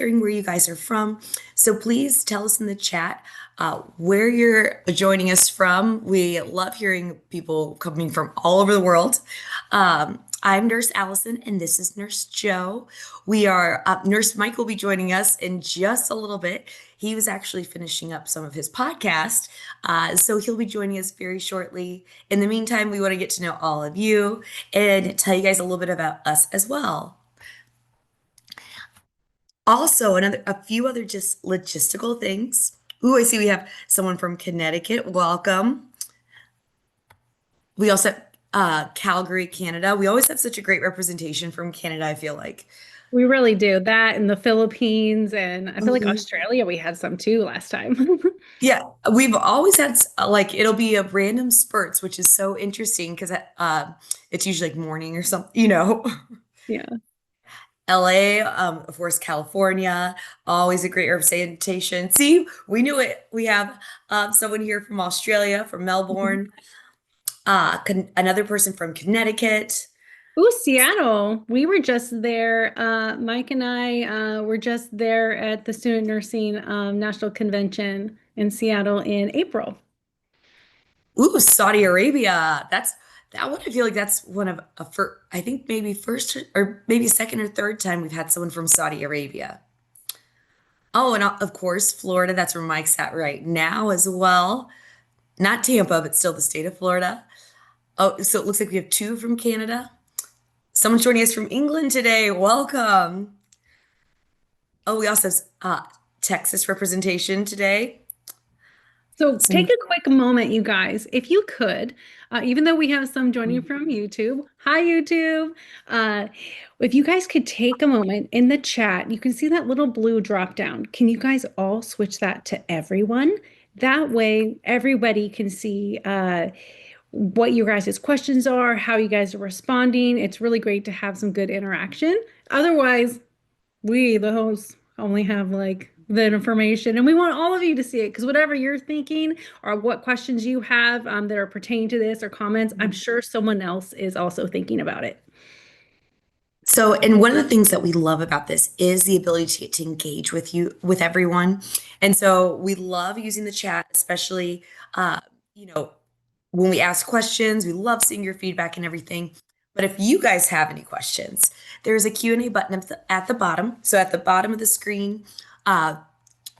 hearing where you guys are from. So please tell us in the chat where you're joining us from. We love hearing people coming from all over the world. I'm Nurse Allison, and this is Nurse Joe. We are Nurse Mike will be joining us in just a little bit. He was actually finishing up some of his podcast, so he'll be joining us very shortly. In the meantime, we want to get to know all of you and tell you guys a little bit about us as well. Also, a few other just logistical things. Ooh, I see we have someone from Connecticut. Welcome. We also have Calgary, Canada. We always have such a great representation from Canada, I feel like. We really do that in the Philippines, and I feel like Mhm. Australia, we had some too last time. Yeah, we've always had like it'll be a random spurts, which is so interesting because it's usually like morning or something. Yeah. LA, of course, California, always a great representation. See, we knew it. We have someone here from Australia, from Melbourne, another person from Connecticut. Oh, Seattle. We were just there. Mike and I were just there at the Student Nursing National Convention in Seattle in April. Ooh, Saudi Arabia. That one. I feel like that's one of I think maybe first or maybe second or third time we've had someone from Saudi Arabia. Oh, and of course, Florida. That's where Mike's at right now as well. Not Tampa, but still the state of Florida. Oh, so it looks like we have two from Canada. Someone joining us from England today. Welcome. Oh, we also have Texas representation today. So take Some a quick moment, you guys, if you could, even though we have some joining from YouTube. Hi, YouTube. Uh, if you guys could take a moment in the chat, you can see that little blue drop down. Can you guys all switch that to everyone? That way, everybody can see what you guys' questions are, how you guys are responding. It's really great to have some good interaction. Otherwise, we, the hosts, only have like the information, and we want all of you to see it because whatever you're thinking or what questions you have that are pertaining to this or comments, I'm sure someone else is also thinking about it. So, and one of the things that we love about this is the ability to get to engage with you, with everyone. And so we love using the chat, especially, uh, you know, when we ask questions, we love seeing your feedback and everything. But if you guys have any questions, there's a Q&A button at the bottom. So at the bottom of the screen, uh,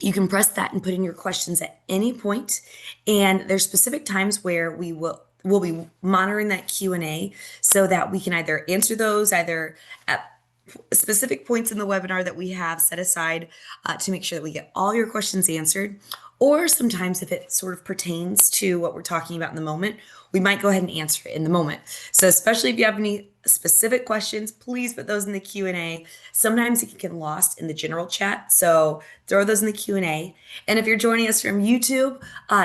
you can press that and put in your questions at any point. And there's specific times where we'll be monitoring that Q&A so that we can either answer those either at specific points in the webinar that we have set aside to make sure that we get all your questions answered. Or sometimes if it sort of pertains to what we're talking about in the moment, we might go ahead and answer it in the moment. So especially if you have any specific questions, please put those in the Q&A. Sometimes it can get lost in the general chat, so throw those in the Q&A. And if you're joining us from YouTube,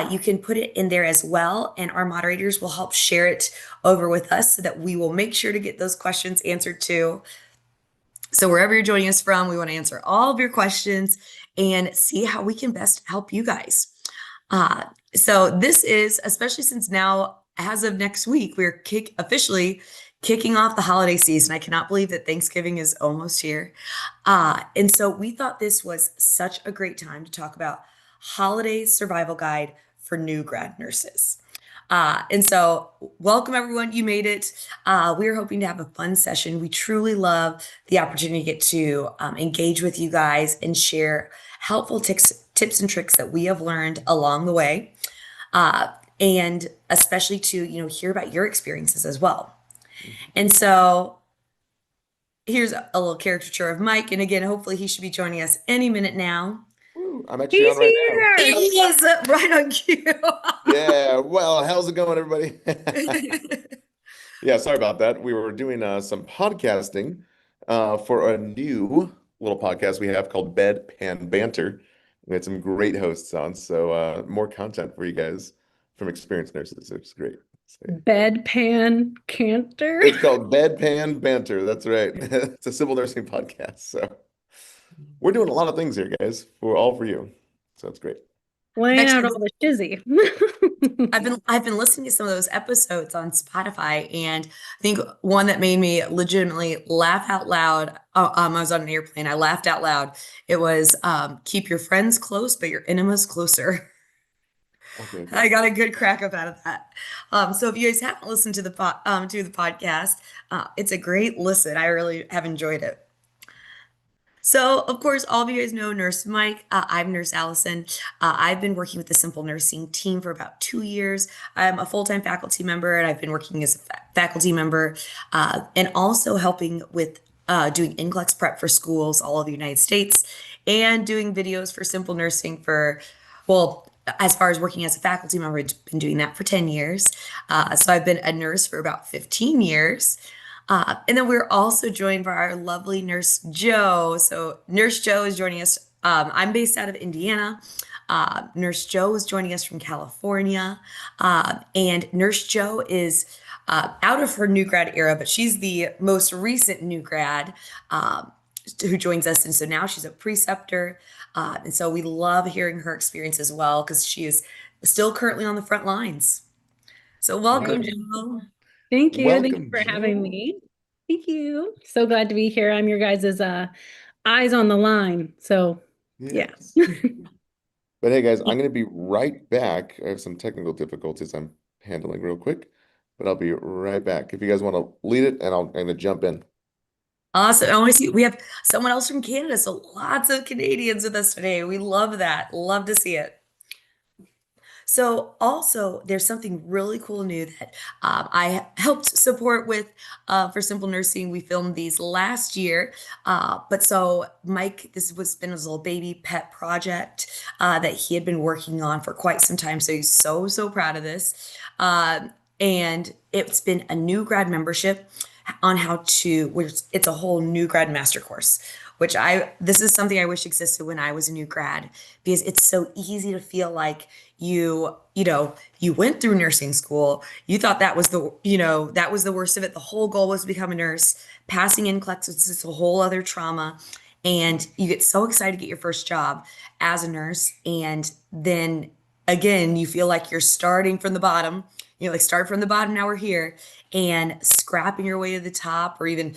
you can put it in there as well, and our moderators will help share it over with us so that we will make sure to get those questions answered too. So wherever you're joining us from, we want to answer all of your questions and see how we can best help you guys. So this is, especially since now, as of next week, we're officially kicking off the holiday season. I cannot believe that Thanksgiving is almost here. And so we thought this was such a great time to talk about holiday survival guide for new grad nurses. And so welcome everyone. You made it. We're hoping to have a fun session. We truly love the opportunity to get to engage with you guys and share helpful tips and tricks that we have learned along the way. And especially to, hear about your experiences as well. And so here's a little caricature of Mike. And again, hopefully he should be joining us any minute now. Ooh, I'm actually He's on right now. He here. is right on cue. Yeah, well, how's it going, everybody? Yeah, sorry about that. We were doing some podcasting for a new little podcast we have called Bedpan Banter. We had some great hosts on, so more content for you guys from experienced nurses, which is great. So, yeah. Bedpan Canter. It's called Bedpan Banter. That's right. It's a civil nursing podcast. So we're doing a lot of things here, guys. We're all for you. So it's great. Laying out Actually, all the shizzy. I've been listening to some of those episodes on Spotify, and I think one that made me legitimately laugh out loud. I was on an airplane. I laughed out loud. It was keep your friends close, but your enemies closer. Okay. I got a good crack up out of that. So if you guys haven't listened to the podcast, it's a great listen. I really have enjoyed it. So, of course, all of you guys know Nurse Mike. I'm Nurse Allison. I've been working with the Simple Nursing team for about 2 years. I'm a full-time faculty member, and I've been working as a faculty member and also helping with doing NCLEX prep for schools all over the United States and doing videos for Simple Nursing for, well, as far as working as a faculty member, I've been doing that for 10 years. So I've been a nurse for about 15 years. And then we're also joined by our lovely Nurse Joe. So Nurse Joe is joining us. I'm based out of Indiana. Nurse Joe is joining us from California. And Nurse Joe is out of her new grad era, but she's the most recent new grad who joins us. And so now she's a preceptor. And so we love hearing her experience as well because she is still currently on the front lines. So welcome, Okay. Joe. Thank you. Thank you Welcome, for having Joe. me. Thank you. So glad to be here. I'm your guys' eyes on the line. So yeah. Yes. But hey, guys, I'm going to be right back. I have some technical difficulties I'm handling real quick, but I'll be right back. If you guys want to lead it, and I'm going to jump in. Awesome. I want to see we have someone else from Canada, so lots of Canadians with us today. We love that. Love to see it. So also, there's something really cool new that I helped support with for Simple Nursing. We filmed these last year, but so Mike, this was been his little baby pet project that he had been working on for quite some time. So he's so proud of this, and it's been a new grad membership on how to. Which it's a whole new grad master course. Which this is something I wish existed when I was a new grad because it's so easy to feel like you went through nursing school. You thought that was that was the worst of it. The whole goal was to become a nurse. Passing NCLEX was just a whole other trauma. And you get so excited to get your first job as a nurse. And then again, you feel like you're starting from the bottom. Like start from the bottom, now we're here, and scrapping your way to the top, or even,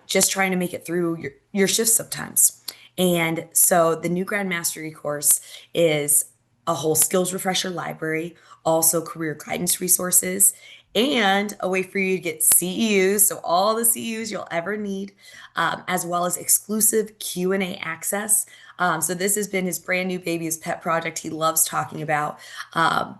just trying to make it through your shifts sometimes. And so the new grad mastery course is a whole skills refresher library, also career guidance resources, and a way for you to get CEUs, so all the CEUs you'll ever need, as well as exclusive Q&A access. So this has been his brand new baby, his pet project he loves talking about,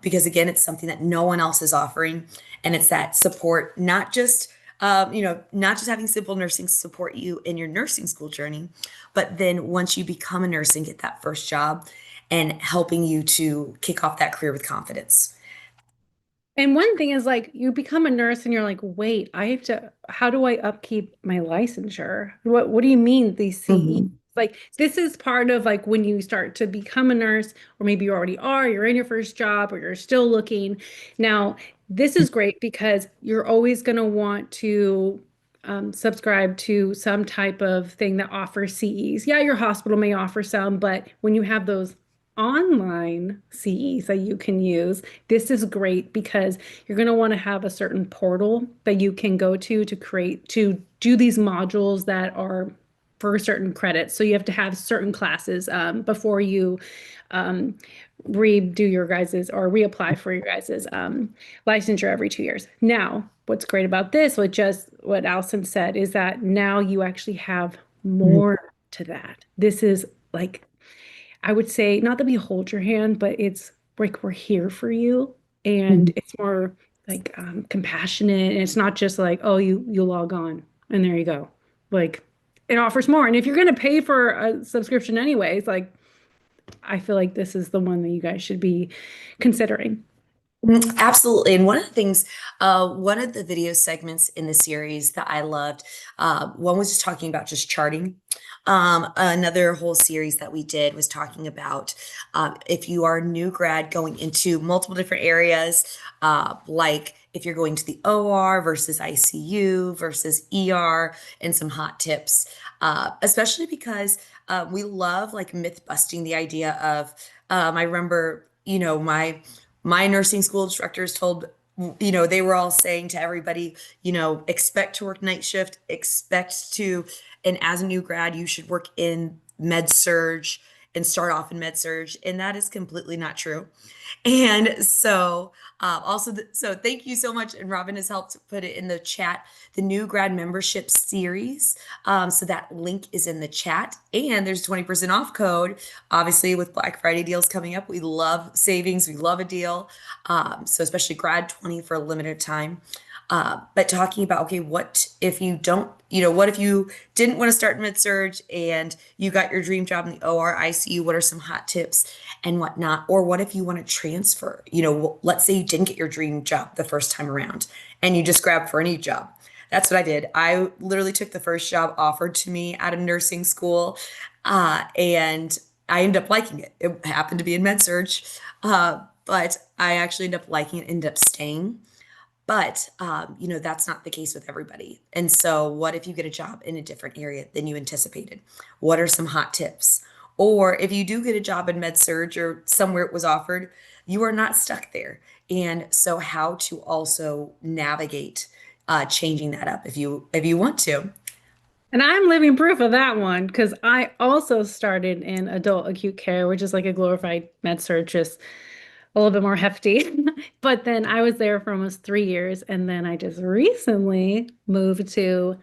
because again, it's something that no one else is offering, and it's that support, not just having Simple Nursing support you in your nursing school journey, but then once you become a nurse and get that first job, and helping you to kick off that career with confidence. And one thing is like you become a nurse and you're like, wait, how do I upkeep my licensure? What do you mean these CE? Mhm. Like this is part of like when you start to become a nurse, or maybe you already are, you're in your first job, or you're still looking. Now, this is great because you're always going to want to subscribe to some type of thing that offers CEs. Yeah, your hospital may offer some, but when you have those online CEs that you can use, this is great because you're going to want to have a certain portal that you can go to do these modules that are for certain credits. So you have to have certain classes before you um, redo your guys's or reapply for your guys's licensure every 2 years. Now, what's great about this, with just what Alison said, is that now you actually have more to that. This is like I would say not that we hold your hand, but it's like we're here for you, and Mhm. it's more like compassionate, and it's not just like, oh, you log on and there you go. Like it offers more. And if you're gonna pay for a subscription anyways, like I feel like this is the one that you guys should be considering. Absolutely. And one of the video segments in the series that I loved, one was just talking about just charting. Another whole series that we did was talking about if you are a new grad going into multiple different areas, like if you're going to the OR versus ICU versus ER, and some hot tips, especially because we love like myth busting the idea of, I remember, my my nursing school instructors told, they were all saying to everybody, expect to work night shift, and as a new grad, you should work in med surge and start off in med surge. And that is completely not true. And so, so thank you so much. And Robin has helped put it in the chat, the new grad membership series. So that link is in the chat, and there's 20% off code. Obviously, with Black Friday deals coming up, we love savings, we love a deal. So especially grad 20 for a limited time. But talking about, okay, what if you don't, what if you didn't want to start mid surge and you got your dream job in the OR ICU? What are some hot tips and whatnot? Or what if you want to transfer? Let's say you didn't get your dream job the first time around and you just grabbed for any job. That's what I did. I literally took the first job offered to me out of nursing school, and I ended up liking it. It happened to be in med surge, but I actually ended up liking it, ended up staying. But that's not the case with everybody. And so, what if you get a job in a different area than you anticipated? What are some hot tips? Or if you do get a job in med surge or somewhere it was offered, you are not stuck there. And so, how to also navigate changing that up if you want to. And I'm living proof of that one because I also started in adult acute care, which is like a glorified med surg, just a little bit more hefty. But then I was there for almost 3 years, and then I just recently moved to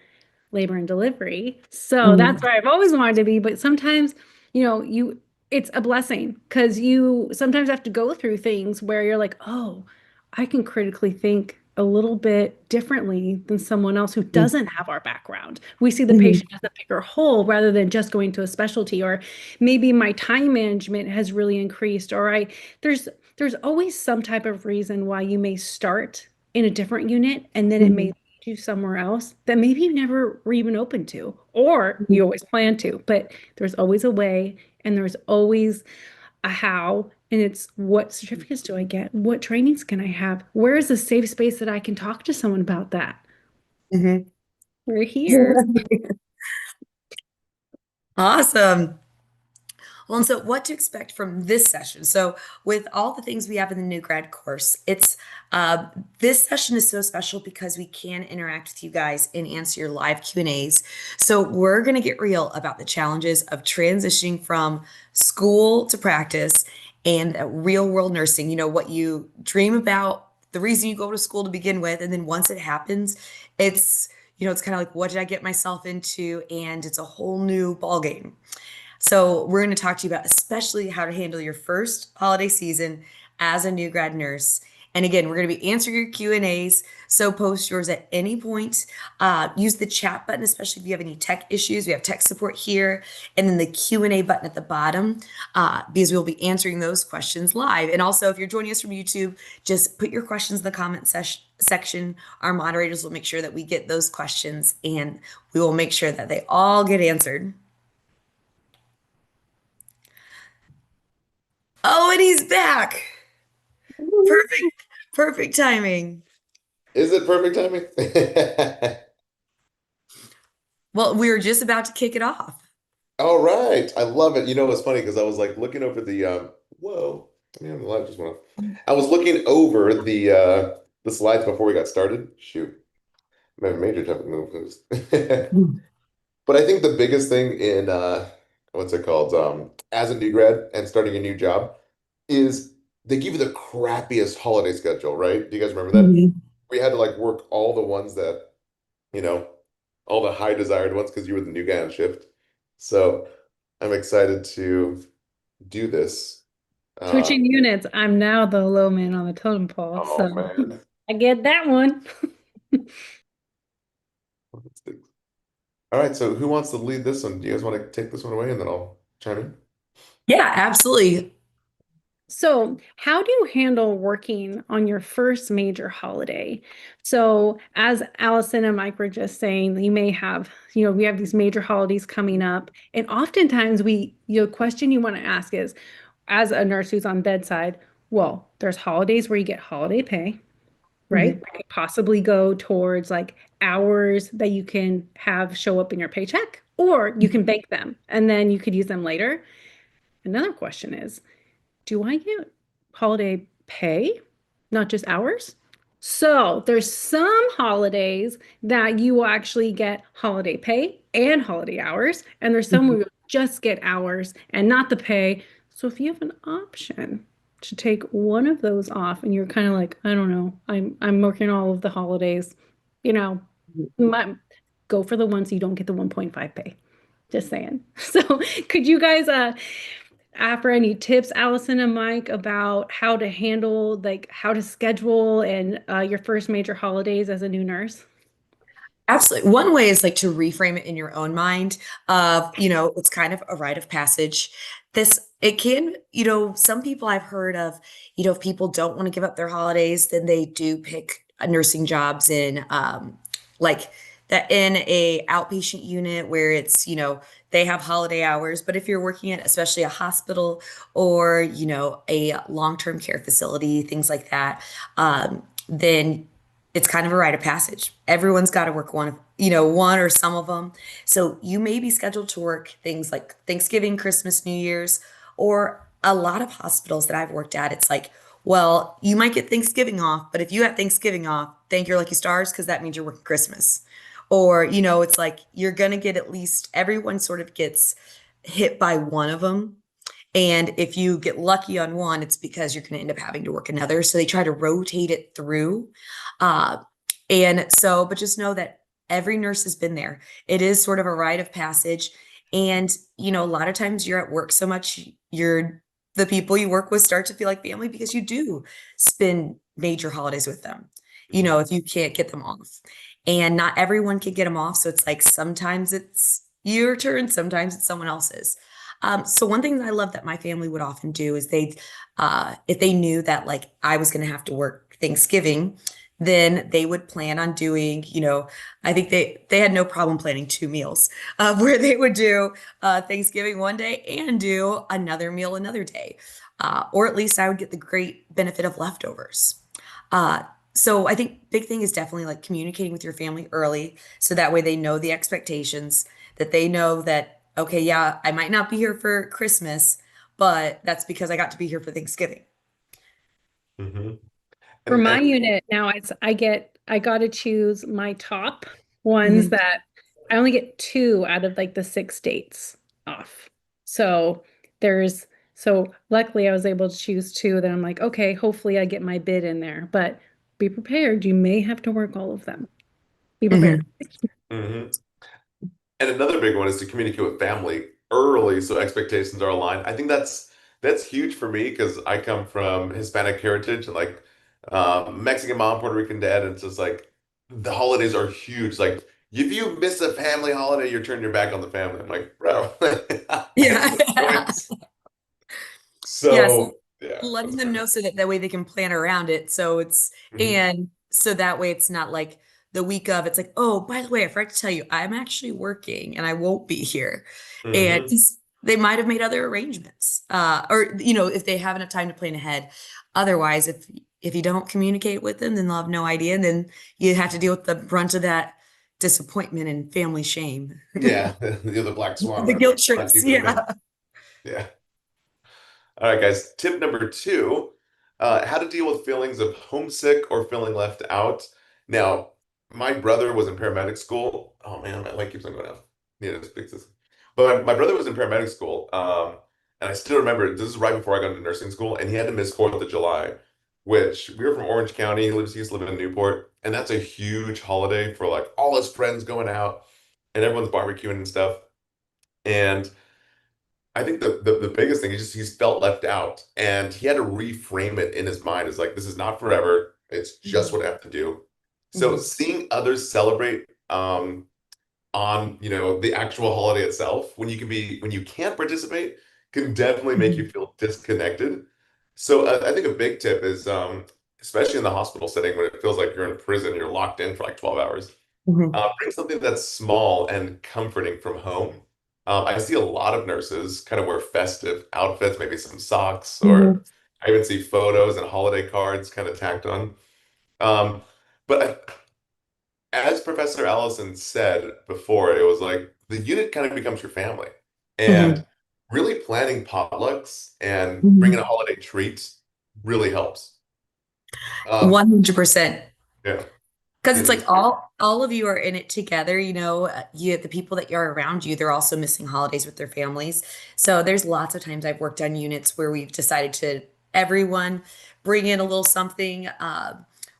labor and delivery. So that's Mhm. where I've always wanted to be. But sometimes, you it's a blessing because you sometimes have to go through things where you're like, oh, I can critically think a little bit differently than someone else who doesn't have our background. We see the Mhm. patient as a bigger whole rather than just going to a specialty, or maybe my time management has really increased, or I there's always some type of reason why you may start in a different unit and then it may Mhm. lead you somewhere else that maybe you never were even open to, or you always plan to. But there's always a way and there's always a how. And it's what certificates do I get? What trainings can I have? Where is a safe space that I can talk to someone about that? Mhm. We're here. Awesome. Well, and so what to expect from this session? So, with all the things we have in the new grad course, it's this session is so special because we can interact with you guys and answer your live Q&As. So, we're going to get real about the challenges of transitioning from school to practice and real world nursing. What you dream about, the reason you go to school to begin with, and then once it happens, it's kind of like, what did I get myself into? And it's a whole new ball game. So, we're going to talk to you about especially how to handle your first holiday season as a new grad nurse. And again, we're going to be answering your Q&As. So post yours at any point. Use the chat button, especially if you have any tech issues. We have tech support here, and then the Q&A button at the bottom, because we'll be answering those questions live. And also, if you're joining us from YouTube, just put your questions in the comment section. Our moderators will make sure that we get those questions, and we will make sure that they all get answered. Oh, and he's back. Perfect, perfect timing. Is it perfect timing? Well, we were just about to kick it off. All right. I love it. It's funny because I was like looking over whoa. Man, the light just went off. I was looking over the slides before we got started. Shoot. I'm having major difficulties. But I think the biggest thing in what's it called? As a new grad and starting a new job is they give you the crappiest holiday schedule, right? Do you guys remember that? Mhm. We had to like work all the ones that, you know, all the high desired ones because you were the new guy on shift. So I'm excited to do this. Uh, Switching units, I'm now the low man on the totem pole. oh So man. I get that one. All right, so who wants to lead this one? Do you guys want to take this one away and then I'll chime in? Yeah, absolutely. So, how do you handle working on your first major holiday? So, as Allison and Mike were just saying, you may have, we have these major holidays coming up. And oftentimes question you want to ask is, as a nurse who's on bedside, well, there's holidays where you get holiday pay, right? Mhm. That could possibly go towards like hours that you can have show up in your paycheck, or you can bank them and then you could use them later. Another question is, do I get holiday pay, not just hours. So there's some holidays that you will actually get holiday pay and holiday hours, and there's some where you'll just get hours and not the pay. So if you have an option to take one of those off and you're kind of like, I don't know, I'm working all of the holidays, you know, my, go for the ones you don't get the 1.5 pay. Just saying. So could you guys offer any tips, Allison and Mike, about how to handle, like how to schedule and your first major holidays as a new nurse? Absolutely. One way is like to reframe it in your own mind of, it's kind of a rite of passage. It can, some people I've heard of, if people don't want to give up their holidays, then they do pick nursing jobs in, like that in a outpatient unit where it's, they have holiday hours. But if you're working at especially a hospital or, a long-term care facility, things like that, then it's kind of a rite of passage. Everyone's got to work one or some of them. So you may be scheduled to work things like Thanksgiving, Christmas, New Year's, or a lot of hospitals that I've worked at, it's like, well, you might get Thanksgiving off, but if you have Thanksgiving off, thank your lucky stars because that means you're working Christmas. Or, it's like you're going to get at least everyone sort of gets hit by one of them. And if you get lucky on one, it's because you're going to end up having to work another. So they try to rotate it through. Uh, but just know that every nurse has been there. It is sort of a rite of passage. And, a lot of times you're at work so much, the people you work with start to feel like family because you do spend major holidays with them, if you can't get them off. And not everyone can get them off. So it's like sometimes it's your turn, sometimes it's someone else's. So one thing that I love that my family would often do is if they knew that like I was going to have to work Thanksgiving, then they would plan on doing, I think they had no problem planning 2 meals, where they would do Thanksgiving one day and do another meal another day, or at least I would get the great benefit of leftovers. Uh, so I think big thing is definitely like communicating with your family early, so that way they know the expectations, that they know that, okay, yeah, I might not be here for Christmas, but that's because I got to be here for Thanksgiving. Hmm. For my And unit now, I got to choose my top ones Mhm. that I only get two out of like the 6 dates off. So there's so luckily I was able to choose two that I'm like, okay, hopefully I get my bid in there. But be prepared, you may have to work all of them. Be prepared. Mhm. Mhm. And another big one is to communicate with family early so expectations are aligned. I think that's huge for me because I come from Hispanic heritage and like Mexican mom, Puerto Rican dad, and it's just like the holidays are huge. Like if you miss a family holiday, you're turning your back on the family. I'm like, bro, I have no Yeah. choice. Yeah, so So yeah, letting that's them fair. know so that way they can plan around it. Hmm. And so that way it's not like the week of, it's like, oh, by the way, I forgot to tell you, I'm actually working and I won't be here. And Hmm. they might have made other arrangements. Or, if they have enough time to plan ahead. Otherwise, if you don't communicate with them, then they'll have no idea. And then you have to deal with the brunt of that disappointment and family shame. Yeah, the other black swan, The right? guilt Not trips, keeping the family. yeah. Yeah. All right, guys. Tip number two, how to deal with feelings of homesick or feeling left out. Now, my brother was in paramedic school. Oh man, my light keeps on going out. Need to fix this. But my brother was in paramedic school, and I still remember this is right before I got into nursing school, and he had to miss 4th of July, which we were from Orange County. He used to live in Newport, and that's a huge holiday for like all his friends going out, and everyone's barbecuing and stuff. And I think the biggest thing is just he's felt left out and he had to reframe it in his mind as like, this is not forever. It's just Mhm. what I have to do. So Mhm. seeing others celebrate on, the actual holiday itself, when you can't participate, can definitely make you Mhm. feel disconnected. So I think a big tip is, especially in the hospital setting when it feels like you're in prison, you're locked in for like 12 hours. Mhm. Bring something that's small and comforting from home. I see a lot of nurses kind of wear festive outfits, maybe some socks, or Mhm. I even see photos and holiday cards kind of tacked on. Um, but as Professor Allison said before, it was like the unit kind of becomes your family. And Mhm. really planning potlucks and bringing a Mhm. holiday treat really helps. Um, 100%. yeah. Because it's It- like all of you are in it together, you know, you the people that are around you, they're also missing holidays with their families. So there's lots of times I've worked on units where we've decided to everyone bring in a little something,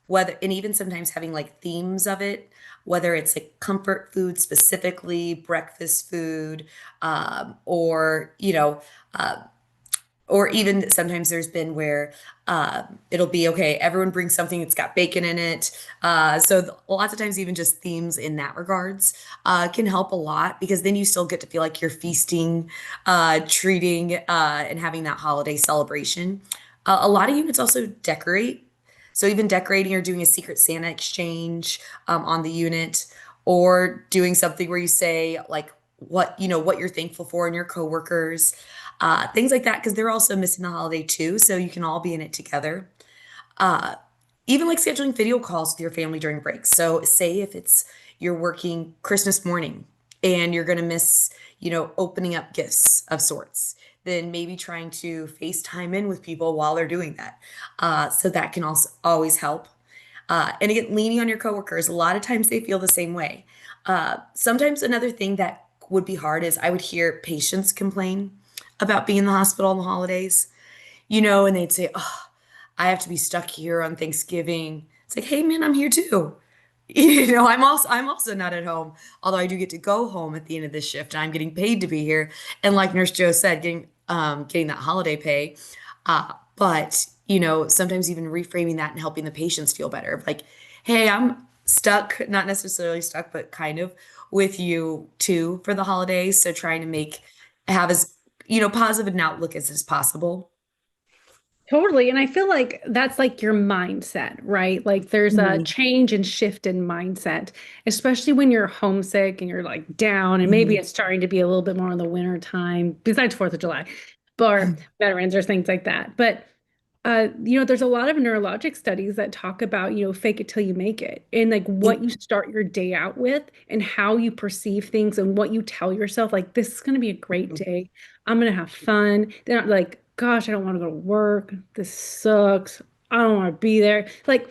whether and even sometimes having like themes of it, whether it's like comfort food specifically, breakfast food, or uh, or even sometimes there's been where it'll be okay, everyone brings something that's got bacon in it. Lots of times even just themes in that regards can help a lot because then you still get to feel like you're feasting, treating, and having that holiday celebration. A lot of units also decorate, so even decorating or doing a secret Santa exchange on the unit, or doing something where you say like what you're thankful for in your coworkers, things like that, because they're also missing the holiday too. So you can all be in it together. Uh, Even like scheduling video calls with your family during breaks. So say if it's you're working Christmas morning and you're going to miss, opening up gifts of sorts, then maybe trying to FaceTime in with people while they're doing that. So that can also always help. And again, leaning on your coworkers, a lot of times they feel the same way. Sometimes another thing that would be hard is I would hear patients complain about being in the hospital on the holidays, and they'd say, "Oh, I have to be stuck here on Thanksgiving." It's like, "Hey, man, I'm here too." I'm also not at home, although I do get to go home at the end of this shift, and I'm getting paid to be here. And like Nurse Joe said, getting that holiday pay. But sometimes even reframing that and helping the patients feel better. Like, hey, I'm stuck, not necessarily stuck, but kind of with you too for the holidays. So trying to have as positive an outlook as possible. Totally. And I feel like that's like your mindset, right? Like there's a Mhm. change and shift in mindset, especially when you're homesick and you're like down, and maybe Mhm. it's starting to be a little bit more in the winter time, besides 4th of July, or veterans or things like that. But there's a lot of neurologic studies that talk about, fake it till you make it, and like what you start your day out with and how you perceive things and what you tell yourself, like, this is going to be a great day. I'm going to have fun. They're not like, gosh, I don't want to go to work. This sucks. I don't want to be there. Like,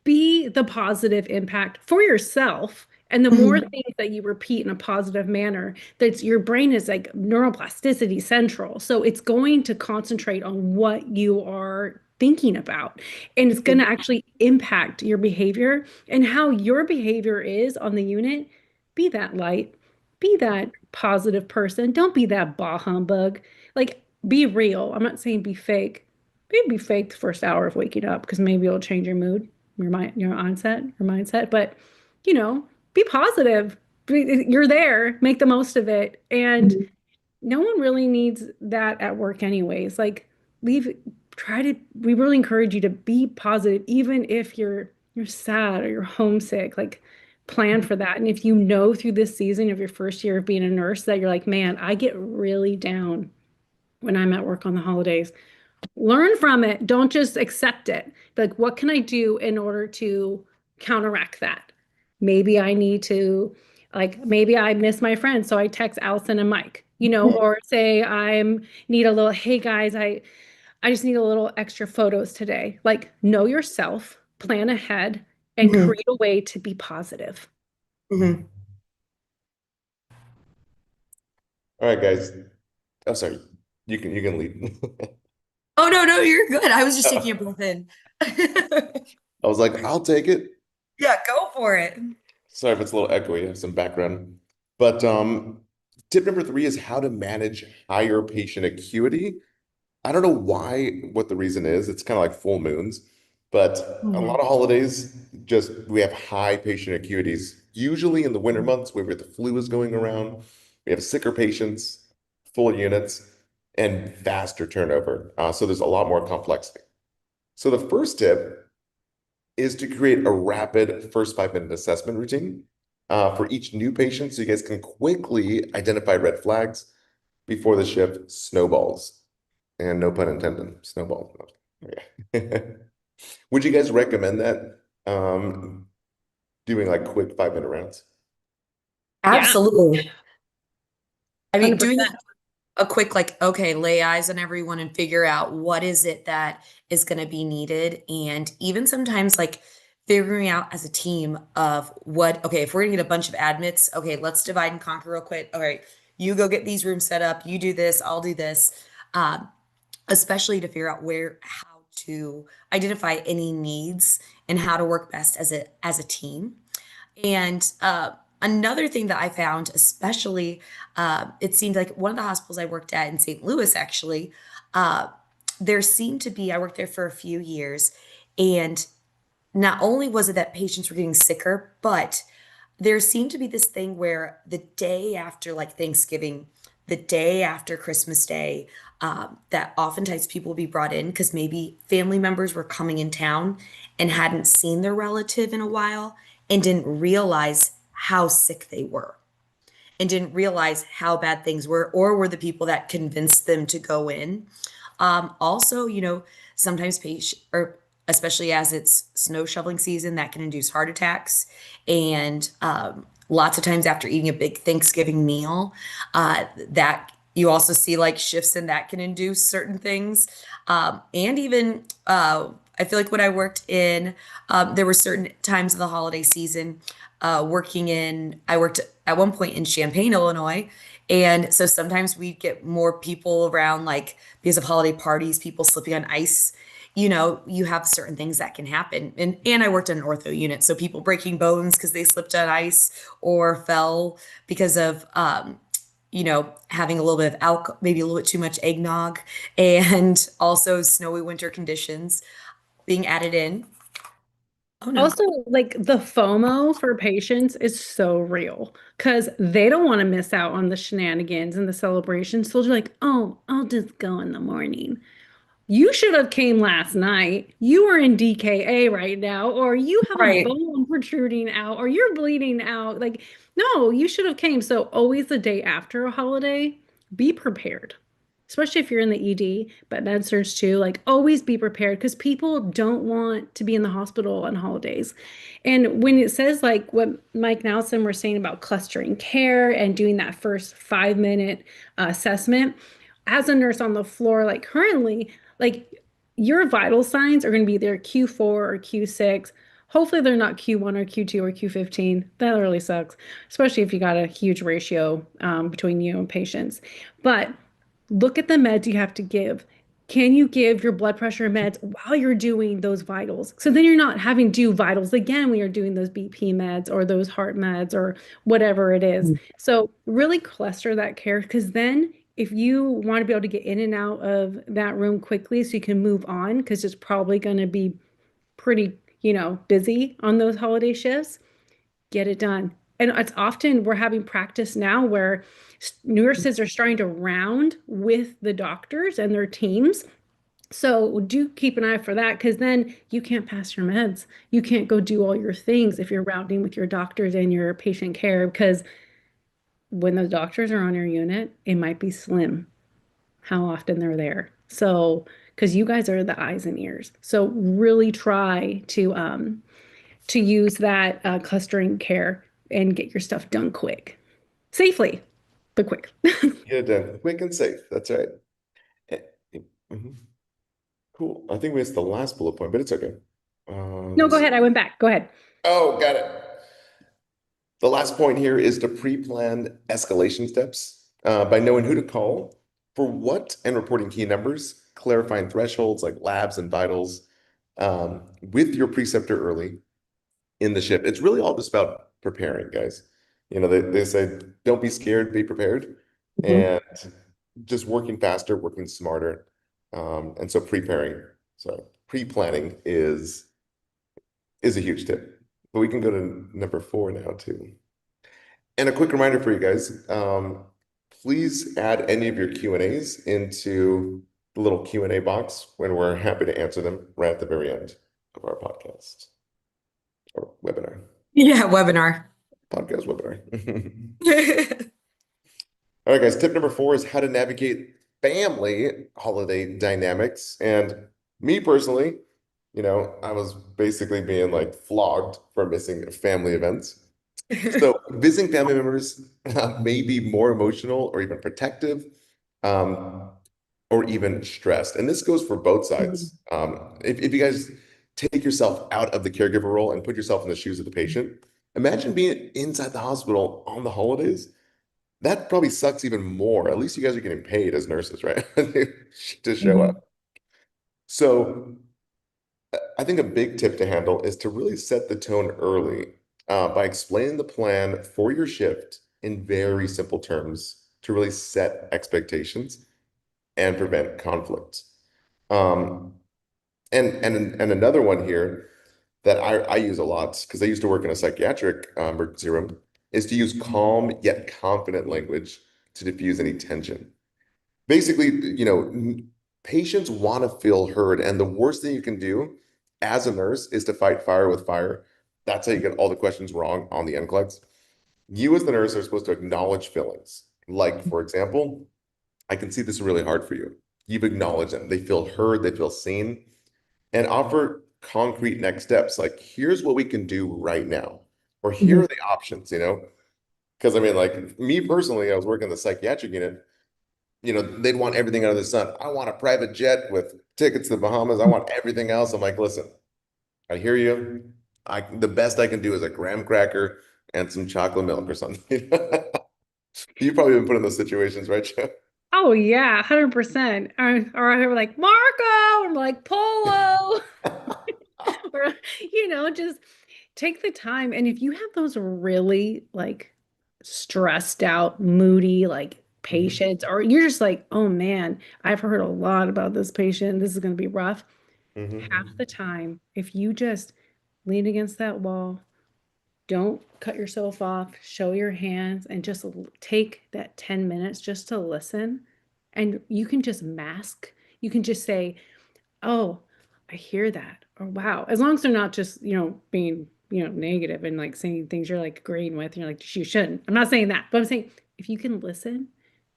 be the positive impact for yourself. And the more Mhm. things that you repeat in a positive manner, that's your brain is like neuroplasticity central. So it's going to concentrate on what you are thinking about. And it's going Mhm. to actually impact your behavior and how your behavior is on the unit. Be that light, be that positive person. Don't be that bah humbug. Like, be real. I'm not saying be fake. Maybe be fake the first hour of waking up because maybe it'll change your mood, your mindset. But you know, be positive. You're there. Make the most of it. And Mhm. no one really needs that at work anyways. Like, leave try to we really encourage you to be positive, even if you're sad or you're homesick. Like, plan for that. And if you know through this season of your first year of being a nurse that you're like, man, I get really down when I'm at work on the holidays, learn from it. Don't just accept it. Like, what can I do in order to counteract that? Maybe I need to, like, maybe I miss my friends, so I text Allison and Mike, or say I'm need a little, hey guys, I just need a little extra photos today. Like, know yourself, plan ahead, and Mhm. create a way to be positive. Mhm. All right, guys. Oh, sorry. You can lead. Oh, no, no, you're good. I was just taking a I breath in. was like, I'll take it. Yeah, go for it. Sorry if it's a little echoey. I have some background. But tip number three is how to manage higher patient acuity. I don't know what the reason is. It's kind of like full moons, but a lot Mhm. of holidays just we have high patient acuities. Usually in the winter months where the flu is going around, we have sicker patients, full units, and faster turnover. So there's a lot more complexity. So the first tip is to create a rapid first 5 minute assessment routine for each new patient so you guys can quickly identify red flags before the shift snowballs. And no pun intended, snowball. Okay. Would you guys recommend that? Doing like quick 5 minute rounds? Yeah, Absolutely. I mean, doing it 100%. a quick like, okay, lay eyes on everyone and figure out what is it that is going to be needed. And even sometimes like figuring out as a team of what, okay, if we're going to get a bunch of admits, okay, let's divide and conquer real quick. All right, you go get these rooms set up, you do this, I'll do this. Um, Especially to figure out how to identify any needs and how to work best as a team. And another thing that I found, especially, it seemed like one of the hospitals I worked at in St. Louis, actually, uh, there seemed to be, I worked there for a few years, and not only was it that patients were getting sicker, but there seemed to be this thing where the day after, like Thanksgiving, the day after Christmas Day, that oftentimes people would be brought in because maybe family members were coming in town and hadn't seen their relative in a while and didn't realize how sick they were and didn't realize how bad things were, or were the people that convinced them to go in. Also, sometimes patient or especially as it's snow shoveling season, that can induce heart attacks. And lots of times after eating a big Thanksgiving meal, that you also see like shifts in that can induce certain things. And even I feel like when I worked in, there were certain times of the holiday season I worked at one point in Champaign, Illinois. And so sometimes we get more people around, like because of holiday parties, people slipping on ice. You have certain things that can happen. And I worked in an ortho unit, so people breaking bones because they slipped on ice or fell because of having a little bit of alcohol, maybe a little bit too much eggnog, and also snowy winter conditions being added in. Oh no. Also, like the FOMO for patients is so real because they don't want to miss out on the shenanigans and the celebrations. So they're like, oh, I'll just go in the morning. You should have came last night. You are in DKA right now, or you have a Right. bone protruding out, or you're bleeding out. Like, no, you should have came. So always the day after a holiday, be prepared. Especially if you're in the ED, but med surg too, like always be prepared because people don't want to be in the hospital on holidays. And when it says like what Mike Nelson was saying about clustering care and doing that first 5 minute assessment, as a nurse on the floor, like currently, like your vital signs are going to be either Q4 or Q6. Hopefully they're not Q1 or Q2 or Q15. That really sucks, especially if you got a huge ratio between you and patients. But look at the meds you have to give. Can you give your blood pressure meds while you're doing those vitals? So then you're not having to do vitals again when you're doing those BP meds or those heart meds or whatever it is. So really cluster that care because then if you want to be able to get in and out of that room quickly so you can move on, because it's probably going to be pretty, busy on those holiday shifts, get it done. And it's often we're having practice now where nurses are starting to round with the doctors and their teams. So do keep an eye for that because then you can't pass your meds. You can't go do all your things if you're rounding with your doctors and your patient care because when the doctors are on your unit, it might be slim how often they're there. So, because you guys are the eyes and ears. So really try to use that clustering care and get your stuff done quick, safely, but quick. Get it done quick and safe. That's right. Eh, mhm. Cool. I think we missed the last bullet point, but it's okay. No, go ahead. I went back. Go ahead. Oh, got it. The last point here is to pre-plan escalation steps by knowing who to call for what and reporting key numbers, clarifying thresholds like labs and vitals with your preceptor early in the shift. It's really all just about preparing, guys. They say, don't be scared, be prepared. Mhm. And just working faster, working smarter. And so pre-planning is a huge tip. But we can go to number 4 now too. And a quick reminder for you guys, please add any of your Q&As into the little Q&A box when we're happy to answer them right at the very end of our podcast or webinar. Yeah, webinar. Podcast webinar. All right, guys, tip number 4 is how to navigate family holiday dynamics. And me personally, I was basically being like flogged for missing family events. So visiting family members may be more emotional or even protective um, or even stressed. And this goes for both Mhm. sides. If you guys take yourself out of the caregiver role and put yourself in the shoes of the patient, imagine being inside the hospital on the holidays. That probably sucks even more. At least you guys are getting paid as nurses, right? To show Mhm. up. So I think a big tip to handle is to really set the tone early by explaining the plan for your shift in very simple terms to really set expectations and prevent conflict. Um, and another one here that I use a lot because I used to work in a psychiatric emergency room is to use calm yet confident language to diffuse any tension. Basically, patients want to feel heard, and the worst thing you can do as a nurse is to fight fire with fire. That's how you get all the questions wrong on the NCLEX. You, as the nurse, are supposed to acknowledge feelings. Like, for example, I can see this is really hard for you. You've acknowledged them. They feel heard, they feel seen, and offer concrete next steps. Like, here's what we can do right now, or here Mhm. are the options. Because I mean, like me personally, I was working in the psychiatric unit. They'd want everything under the sun. I want a private jet with tickets to the Bahamas. I want everything else. I'm like, listen, I hear you. The best I can do is a graham cracker and some chocolate milk or something. You've probably been put in those situations, right, Joe? Oh yeah, 100%. Or I were like Marco, or like Polo, or just take the time. And if you have those really like stressed out, moody, like Mhm, patients, or you're just like, oh man, I've heard a lot about this patient. This is going to be rough. Half mhm, the time, if you just lean against that wall, don't cut yourself off, show your hands, and just take that 10 minutes just to listen. And you can just mask, you can just say, oh, I hear that. Or wow. As long as they're not just, being, negative and like saying things you're like agreeing with, and you're like, you shouldn't. I'm not saying that, but I'm saying if you can listen,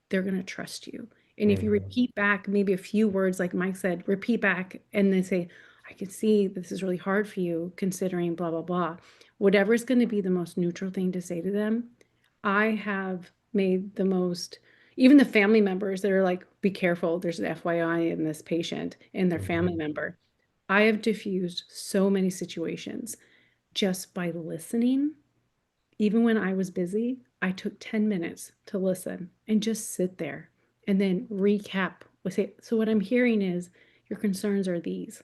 they're going to trust you. And if you mhm, repeat back maybe a few words, like Mike said, repeat back and then say, I can see this is really hard for you considering blah, blah, blah. Whatever is going to be the most neutral thing to say to them, I have made the most, even the family members that are like, be careful, there's an FYI in this patient and their family mhm. member. I have diffused so many situations just by listening. Even when I was busy, I took 10 minutes to listen and just sit there and then recap. Say, so what I'm hearing is your concerns are these.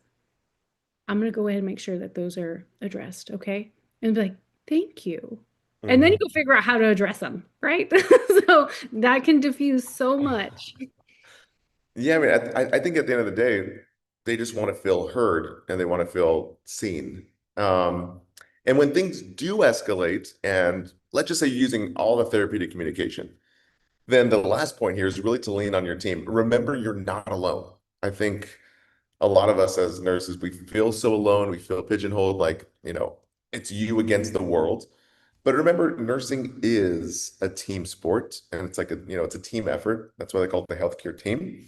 I'm going to go ahead and make sure that those are addressed. Okay. And be like, thank you. And then you Mhm. go figure out how to address them. Right. So that can diffuse so much. Yeah, I mean, I think at the end of the day, they just want to feel heard and they want to feel seen. Um, and when things do escalate, and let's just say you're using all the therapeutic communication, then the last point here is really to lean on your team. Remember, you're not alone. I think a lot of us as nurses, we feel so alone, we feel pigeonholed, like, it's you against the world. But remember, nursing is a team sport, and it's like it's a team effort. That's why they call it the healthcare team.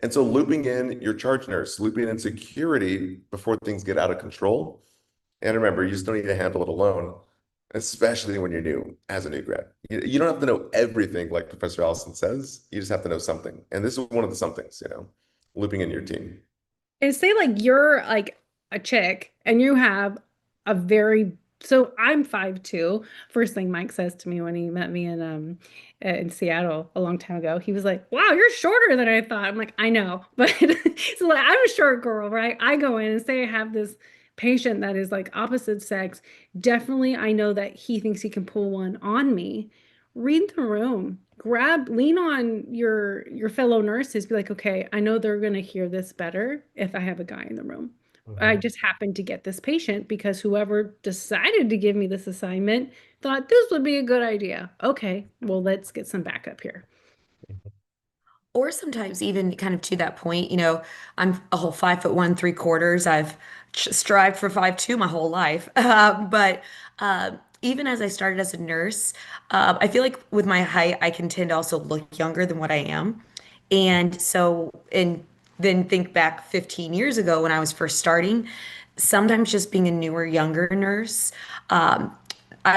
And so looping in your charge nurse, looping in security before things get out of control. And remember, you just don't need to handle it alone, especially when you're new as a new grad. You don't have to know everything like Professor Allison says. You just have to know something. And this is one of the somethings, looping in your team. And say like you're like a chick and you have a very so I'm 5'2". First thing Mike says to me when he met me in Seattle a long time ago, he was like, "Wow, you're shorter than I thought." I'm like, "I know." But so like I'm a short girl, right? I go in and say I have this patient that is like opposite sex. Definitely I know that he thinks he can pull one on me. Read the room. Lean on your fellow nurses. Be like, okay, I know they're gonna hear this better if I have a guy in the room. I Mhm. just happened to get this patient because whoever decided to give me this assignment thought this would be a good idea. Okay, well, let's get some backup here. Or sometimes even kind of to that point, I'm a whole 5'1", 3/4. I've strived for 5'2" my whole life. But even as I started as a nurse, I feel like with my height, I can tend to also look younger than what I am. And then think back 15 years ago when I was first starting, sometimes just being a newer, younger nurse, um,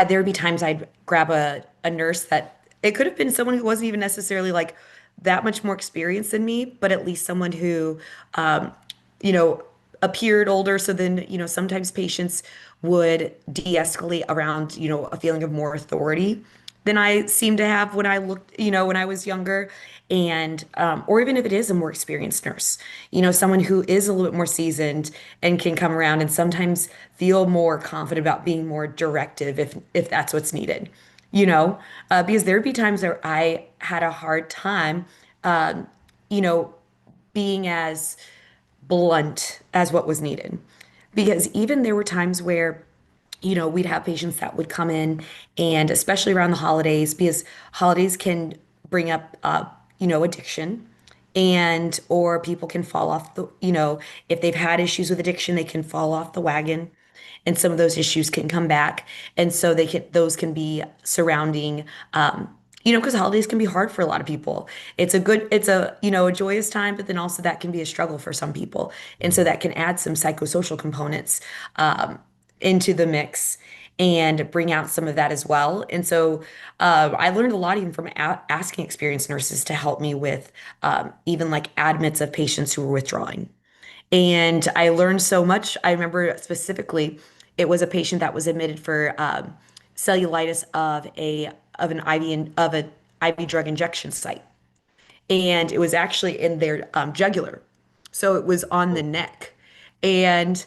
there would be times I'd grab a nurse that it could have been someone who wasn't even necessarily like that much more experience than me, but at least someone who, um, you know, appeared older. So then, sometimes patients would de-escalate around, a feeling of more authority than I seem to have when I looked, when I was younger. And, or even if it is a more experienced nurse, someone who is a little bit more seasoned and can come around and sometimes feel more confident about being more directive if that's what's needed, because there'd be times where I had a hard time, um, you know, being as blunt as what was needed. Because even there were times where, we'd have patients that would come in, and especially around the holidays, because holidays can bring up, addiction, and or people can fall off if they've had issues with addiction, they can fall off the wagon, and some of those issues can come back, and so those can be surrounding, because holidays can be hard for a lot of people. It's a a joyous time, but then also that can be a struggle for some people, and so that can add some psychosocial components, into the mix and bring out some of that as well. And so I learned a lot even from asking experienced nurses to help me with, even like admits of patients who were withdrawing. And I learned so much. I remember specifically, it was a patient that was admitted for, cellulitis of an IV drug injection site, and it was actually in their, jugular, so it was on the neck, and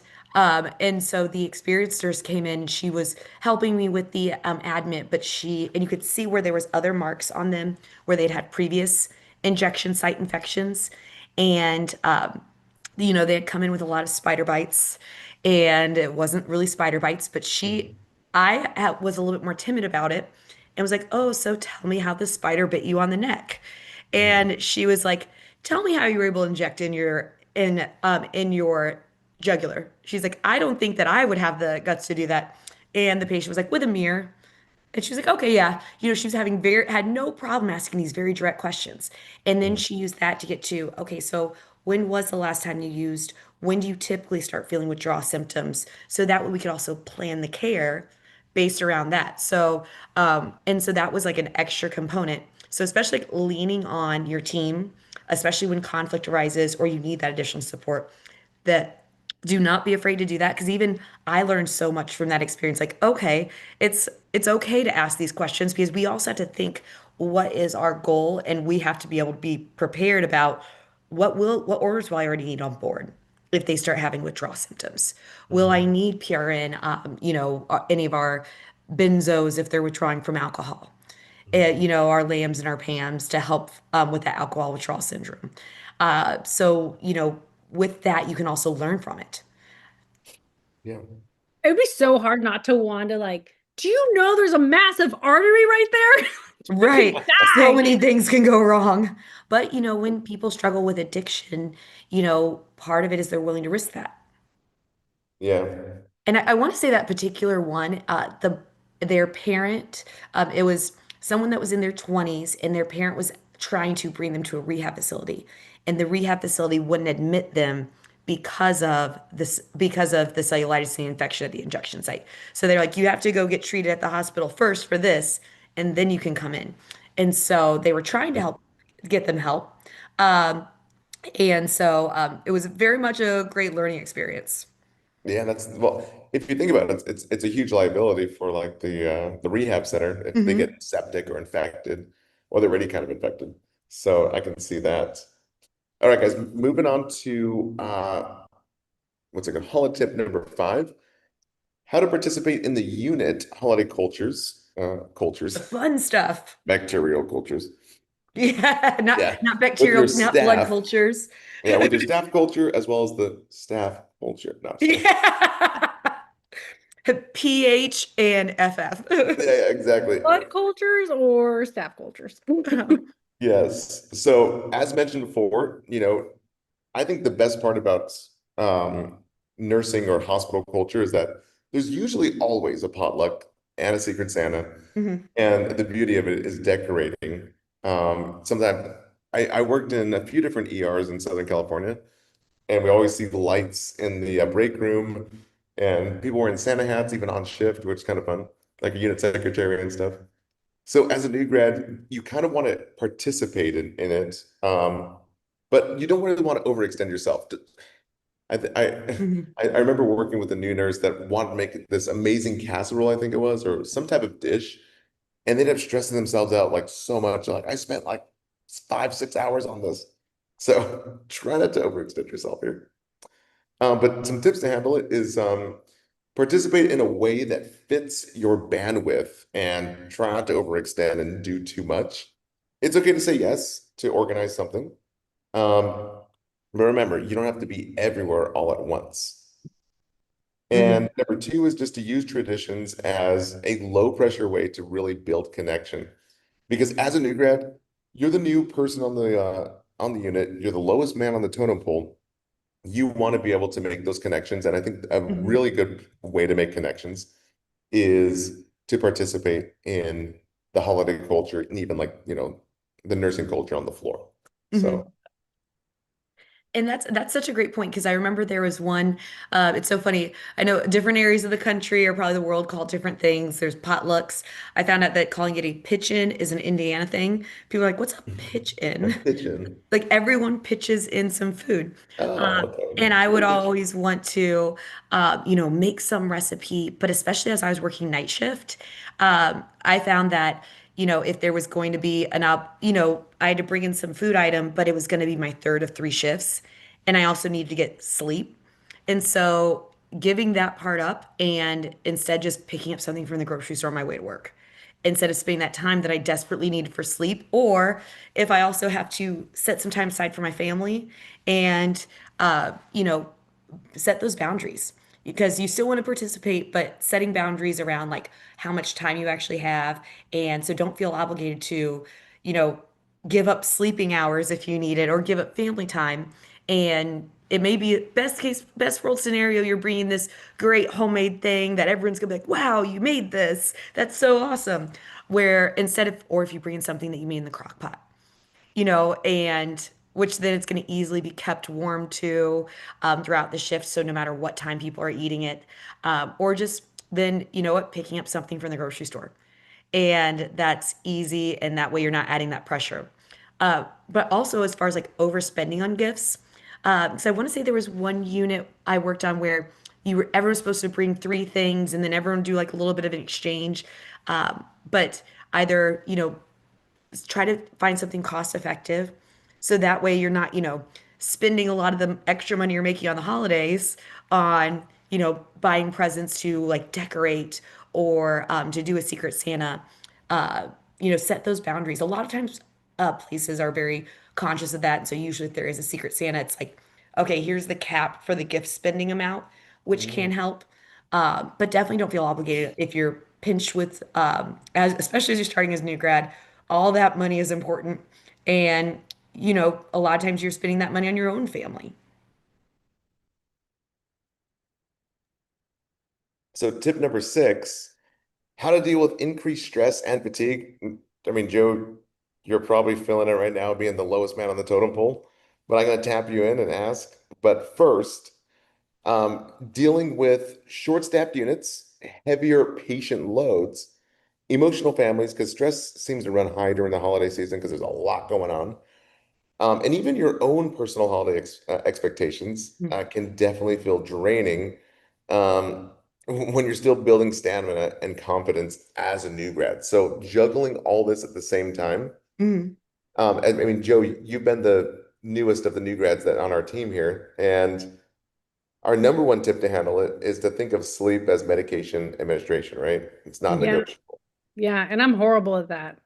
so the experienced nurse came in. She was helping me with the, admit, but you could see where there was other marks on them where they'd had previous injection site infections, and they had come in with a lot of spider bites, and it wasn't really spider bites, but was a little bit more timid about it and was like, "Oh, so tell me how the spider bit you on the neck." And she was like, "Tell me how you were able to inject in your jugular." She's like, "I don't think that I would have the guts to do that." And the patient was like, "With a mirror." And she was like, "Okay, yeah." She was had no problem asking these very direct questions. And then she used that to get to, "Okay, so when was the last time you used? When do you typically start feeling withdrawal symptoms?" So that way we could also plan the care based around that. So, and so that was like an extra component. So especially like leaning on your team, especially when conflict arises or you need that additional support, that do not be afraid to do that, because even I learned so much from that experience. Like, okay, it's okay to ask these questions, because we also have to think, what is our goal, and we have to be able to be prepared about what orders will I already need on board if they start having withdrawal symptoms. Will I Mhm. need PRN, any of our benzos if they're withdrawing from alcohol, our lambs and our PAMs to help, with that alcohol withdrawal syndrome. So, with that, you can also learn from it. Yeah. It would be so hard not to want to like, do you know there's a massive artery right there? You could Right. So die. many things can go wrong. But, when people struggle with addiction, part of it is they're willing to risk that. Yeah. And I want to say that particular one, their parent, it was someone that was in their 20s, and their parent was trying to bring them to a rehab facility, and the rehab facility wouldn't admit them because of the cellulitis and the infection at the injection site. So they're like, "You have to go get treated at the hospital first for this, and then you can come in." And so they were trying to get them help. Um, and so, it was very much a great learning experience. Yeah, well, if you think about it, it's a huge liability for like the rehab center if they Mhm. get septic or infected, or they're already kind of infected. So I can see that. All right, guys, moving on to what's it called? Holiday tip number 5. How to participate in the unit holiday The cultures, fun stuff. bacterial cultures. Yeah, not Yeah. not With your bacterial, not blood staff. cultures. Yeah, with your staff culture as well as the staff culture. No, just kidding. Yeah. pH and FF. Yeah, yeah, exactly. Blood cultures or staff cultures? Yes. So as mentioned before, I think the best part about nursing or hospital culture is that there's usually always a potluck and a Secret Santa. Mhm. And the beauty of it is decorating. Sometimes I worked in a few different ERs in Southern California, and we always see the lights in the break room, and people wearing Santa hats even on shift, which is kind of fun, like a unit secretary and stuff. So as a new grad, you kind of want to participate in it, but you don't really want to overextend yourself. I, th- I Mhm. I remember working with a new nurse that wanted to make this amazing casserole, I think it was, or some type of dish, and they ended up stressing themselves out like so much. Like I spent like 5, 6 hours on this. So try not to overextend yourself here. But some tips to handle it is participate in a way that fits your bandwidth and try not to overextend and do too much. It's okay to say yes to organize something. Um, but remember, you don't have to be everywhere all at once. Mhm. And number two is just to use traditions as a low pressure way to really build connection. Because as a new grad, you're the new person on the unit, you're the lowest man on the totem pole. You want to be able to make those connections. And I think a Mhm. really good way to make connections is to participate in the holiday culture and even like, the nursing culture on the floor. Mhm. So, And that's such a great point because I remember there was one. It's so funny. I know different areas of the country or probably the world call it different things. There's potlucks. I found out that calling it a pitch-in is an Indiana thing. People are like, "What's a a pitch-in?" kitchen. Like everyone pitches in some food. Oh, okay. And I would Little kitchen. always want to, make some recipe, but especially as I was working night shift, I found that, if there was going to be I had to bring in some food item, but it was going to be my third of three shifts. And I also needed to get sleep. And so giving that part up and instead just picking up something from the grocery store on my way to work instead of spending that time that I desperately needed for sleep. Or if I also have to set some time aside for my family and, uh, you know, set those boundaries because you still want to participate, but setting boundaries around like how much time you actually have. And so don't feel obligated to, you know, give up sleeping hours if you need it or give up family time. And it may be best world scenario, you're bringing this great homemade thing that everyone's gonna be like, wow, you made this. That's so awesome. Where instead of, or if you bring in something that you made in the crock pot and which then it's going to easily be kept warm too throughout the shift. So no matter what time people are eating it, or just then, picking up something from the grocery store. And that's easy. And that way you're not adding that pressure. But also, as far as like overspending on gifts, so I want to say there was one unit I worked on where everyone was supposed to bring three things and then everyone do like a little bit of an exchange. But either, try to find something cost effective. So that way you're not, spending a lot of the extra money you're making on the holidays on, buying presents to like decorate or to do a secret Santa. Set those boundaries. A lot of times, places are very conscious of that. And so usually if there is a secret Santa, it's like, okay, here's the cap for the gift spending amount, which can Mm. help. But definitely don't feel obligated if you're pinched with, especially as you're starting as a new grad, all that money is important. And, a lot of times you're spending that money on your own family. So tip number six, how to deal with increased stress and fatigue. I mean, Joe, you're probably feeling it right now, being the lowest man on the totem pole, but I'm going to tap you in and ask. But first, dealing with short-staffed units, heavier patient loads, emotional families, because stress seems to run high during the holiday season because there's a lot going on. And even your own personal holiday expectations can definitely feel draining when you're still building stamina and confidence as a new grad. So juggling all this at the same time. Mhm. I mean, Joe, you've been the newest of the new grads that on our team here, and our number one tip to handle it is to think of sleep as medication administration, right? It's not Yeah. negotiable. Yeah, and I'm horrible at that.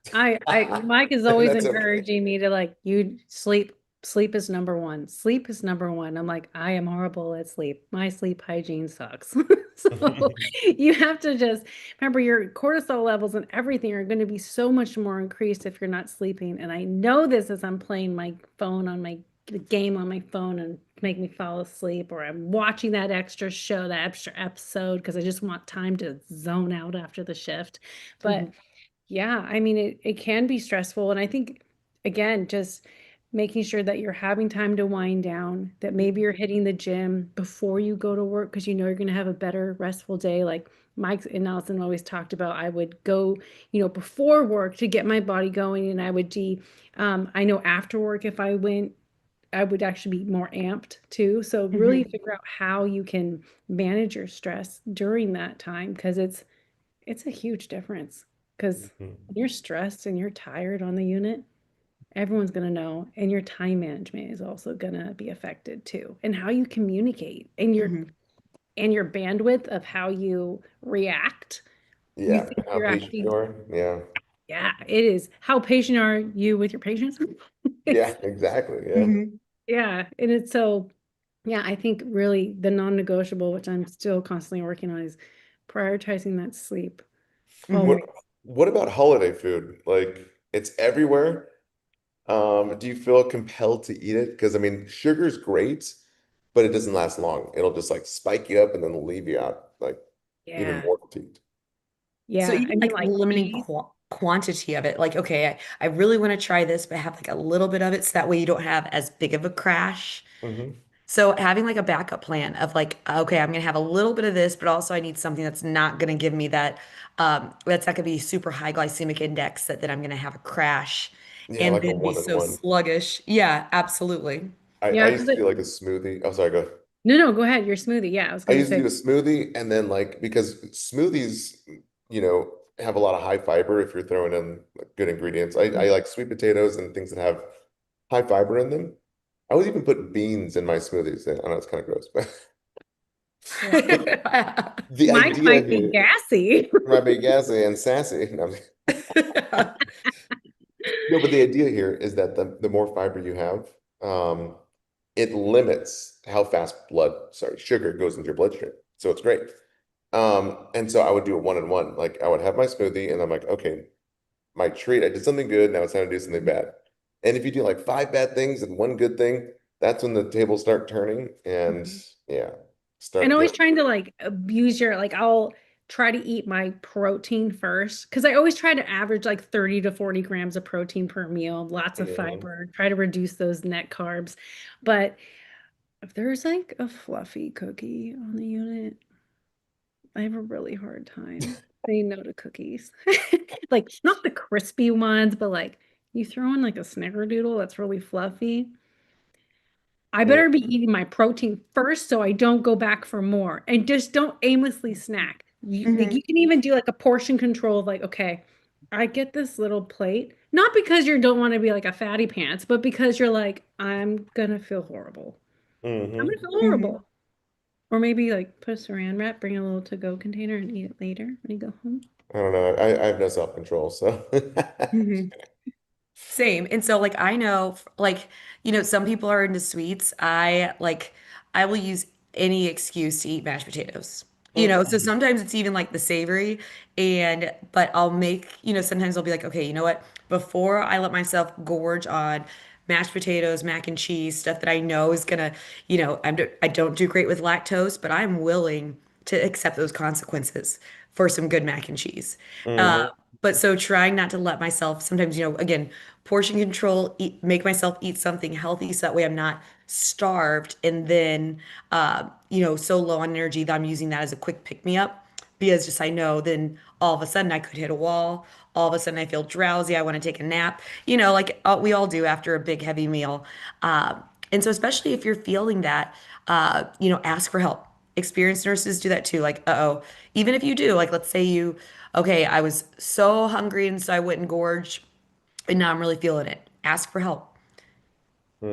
Mike is always That's okay. encouraging me to like, you sleep is number one. Sleep is number one. I'm like, I am horrible at sleep. My sleep hygiene sucks. So you have to just remember your cortisol levels and everything are going to be so much more increased if you're not sleeping. And I know this as I'm playing my phone on my the game on my phone and make me fall asleep, or I'm watching that extra show, that extra episode, because I just want time to zone out after the shift. But Mhm. yeah, I mean, it can be stressful. And I think, again, just making sure that you're having time to wind down, that maybe you're hitting the gym before you go to work because you know you're going to have a better restful day. Like Mike and Allison always talked about, I would go, before work to get my body going, and I would I know after work if I went, I would actually be more amped too. So really Mhm. figure out how you can manage your stress during that time because it's a huge difference. Because Mhm. when you're stressed and you're tired on the unit, everyone's going to know, and your time management is also going to be affected too, and how you communicate Mhm. and your bandwidth of how you react. You Yeah, think how you're patient actually, you are. Yeah. yeah, it is. How patient are you with your patients? Yeah, It's, exactly. Yeah. Mhm. yeah, and it's so, yeah, I think really the non-negotiable, which I'm still constantly working on, is prioritizing that sleep. Oh What my, Mhm. what about holiday food? Like it's everywhere. Do you feel compelled to eat it? Because I mean, sugar's great, but it doesn't last long. It'll just like spike you up and then leave you out like even yeah, more fatigued. So yeah. I even mean, like like limiting cheese. quantity of it, like, okay, I really want to try this, but have like a little bit of it so that way you don't have as big of a crash. Hmm. So having like a backup plan of like, okay, I'm gonna have a little bit of this, but also I need something that's not gonna give me that's not gonna be super high glycemic index that then I'm gonna have a crash Yeah, and like a then be one and so one. sluggish. Yeah, absolutely. I Yeah, used because to do like a smoothie. Oh, sorry, go. no, no, go ahead. Your smoothie. Yeah, I was I gonna used to say. do a smoothie and then like because smoothies, have a lot of high fiber if you're throwing in like, good ingredients. I like sweet potatoes and things that have high fiber in them. I would even put beans in my smoothies. I know it's kind of gross, but Wow. the Mine idea might be here gassy. might be gassy and sassy. No, but the idea here is that the more fiber you have, it limits how fast sugar goes into your bloodstream. So it's great. And so I would do a one and one. Like I would have my smoothie and I'm like, okay, my treat, I did something good, now it's time to do something bad. And if you do like five bad things and one good thing, that's when the tables start turning and yeah, And start always getting. trying to like abuse your like I'll try to eat my protein first because I always try to average like 30 to 40 grams of protein per meal, lots of Mhm. fiber, try to reduce those net carbs. But if there's like a fluffy cookie on the unit, I have a really hard time saying no to cookies. Like not the crispy ones, but like you throw in like a snickerdoodle that's really fluffy. I Mm, better be eating my protein first so I don't go back for more and just don't aimlessly snack. Like you Mhm. can even do like a portion control of like, okay, I get this little plate, not because you don't want to be like a fatty pants, but because you're like, I'm gonna feel horrible. I'm gonna mhm. feel Mhm. horrible. Or maybe like put a saran wrap, bring a little to-go container and eat it later when you go home. I don't know. I have no self-control, so Mhm. Same. And so like I know like some people are into sweets. I will use any excuse to eat mashed potatoes. So Mm. sometimes it's even like the savory but I'll make, sometimes I'll be like, okay, you know what? Before I let myself gorge on mashed potatoes, mac and cheese, stuff that I know is gonna, I don't do great with lactose, but I'm willing to accept those consequences for some good mac and cheese. Uh, Mhm. but so trying not to let myself sometimes, again, portion control, make myself eat something healthy so that way I'm not starved and then, so low on energy that I'm using that as a quick pick me up because just I know then all of a sudden I could hit a wall. All of a sudden I feel drowsy. I want to take a nap, like we all do after a big heavy meal. And so, especially if you're feeling that, ask for help. Experienced nurses do that too. Like, uh-oh, even if you do, like, let's say okay, I was so hungry and so I went and gorged and now I'm really feeling it. Ask for help.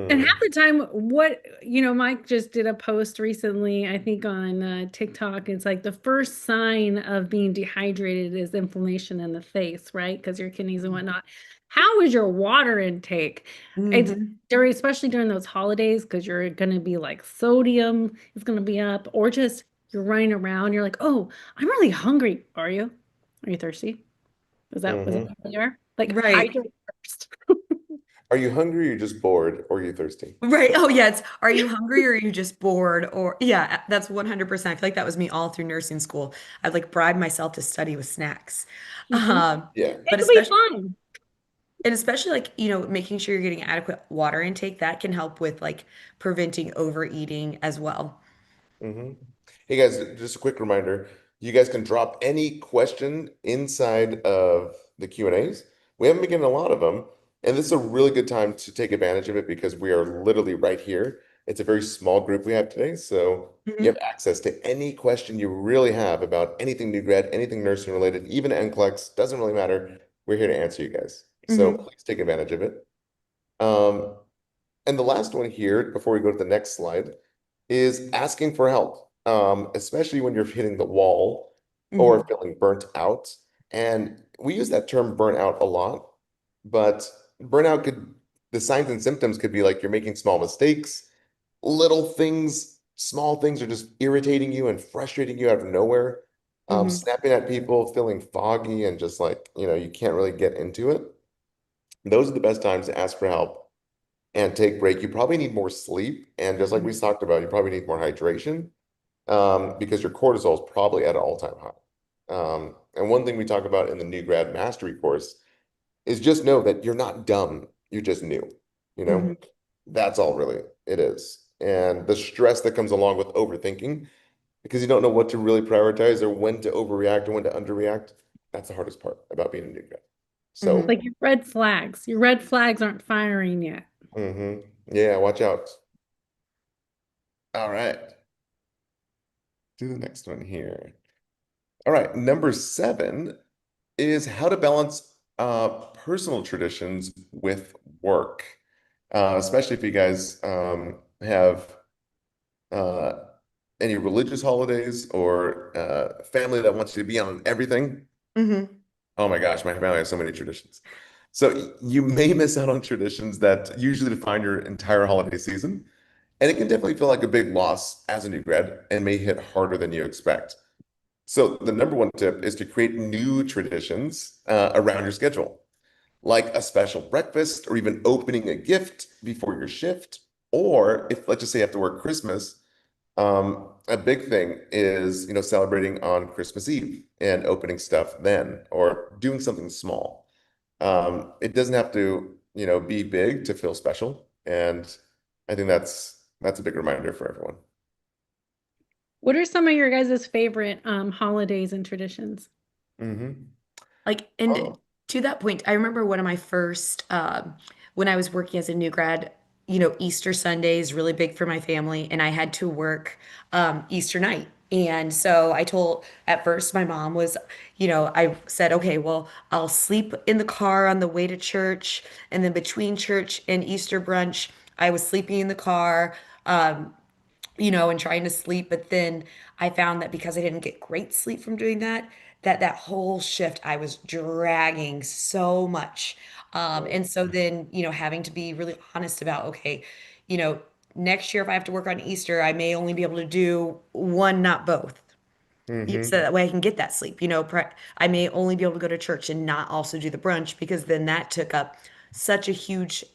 And half Mm. the time, Mike just did a post recently, I think on TikTok. It's like the first sign of being dehydrated is inflammation in the face, right? Because your kidneys and whatnot. How is your water intake? It's Hmm. especially during those holidays, because you're going to be like sodium is going to be up, or just you're running around. You're like, oh, I'm really hungry. Are you? Are you thirsty? Was that Mhm. clear? Like Right. hydrate first. Are you hungry or you're just bored or are you thirsty? Right. Oh, yeah. Are you hungry or are you just bored? Or, yeah, that's 100%. I feel like that was me all through nursing school. I'd like bribe myself to study with snacks. Mhm. But It'll be especially, fun. And especially like, making sure you're getting adequate water intake, that can help with like preventing overeating as well. hmm Hey guys, just a quick reminder, you guys can drop any question inside of the Q&As. We haven't been getting a lot of them, and this is a really good time to take advantage of it because we are literally right here. It's a very small group we have today, so you have Mhm. access to any question you really have about anything new grad, anything nursing related, even NCLEX, doesn't really matter. We're here to answer you guys. So Mhm. please take advantage of it. Um, and the last one here, before we go to the next slide, is asking for help, especially when you're hitting the wall or Mhm. feeling burnt out. And we use that term burnout a lot, but burnout could, the signs and symptoms could be like you're making small mistakes, little things, small things are just irritating you and frustrating you out of nowhere, Mhm. snapping at people, feeling foggy, and just like, you can't really get into it. Those are the best times to ask for help and take break. You probably need more sleep. And just like we Mhm. talked about, you probably need more hydration because your cortisol is probably at an all-time high. And one thing we talk about in the new grad mastery course is just know that you're not dumb. You're just new. You know, Mhm. that's all really it is. And the stress that comes along with overthinking because you don't know what to really prioritize or when to overreact or when to underreact. That's the hardest part about being a new grad. Mhm. So, Like your red flags. Your red flags aren't firing yet. yeah, watch out. All right. Do the next one here. All right. Number 7 is how to balance personal traditions with work, especially if you guys have uh, any religious holidays or family that wants you to be on everything. Mhm. Oh my gosh, my family has so many traditions. So you may miss out on traditions that usually define your entire holiday season. And it can definitely feel like a big loss as a new grad and may hit harder than you expect. So the number one tip is to create new traditions around your schedule, like a special breakfast or even opening a gift before your shift. Or if, let's just say, you have to work Christmas, a big thing is, celebrating on Christmas Eve and opening stuff then, or doing something small. It doesn't have to, be big to feel special. And I think that's a big reminder for everyone. What are some of your guys' favorite holidays and traditions? hmm Like, and Oh. to that point, I remember one of my first, when I was working as a new grad, Easter Sunday is really big for my family, and I had to work Easter night. And so at first, my mom was, I said, okay, well, I'll sleep in the car on the way to church. And then between church and Easter brunch, I was sleeping in the car. And trying to sleep. But then I found that because I didn't get great sleep from doing that, that whole shift, I was dragging so much. And so then, having to be really honest about, okay, you know, next year, if I have to work on Easter, I may only be able to do one, not both. So hmm that way I can get that sleep. I may only be able to go to church and not also do the brunch because then that took up such a huge,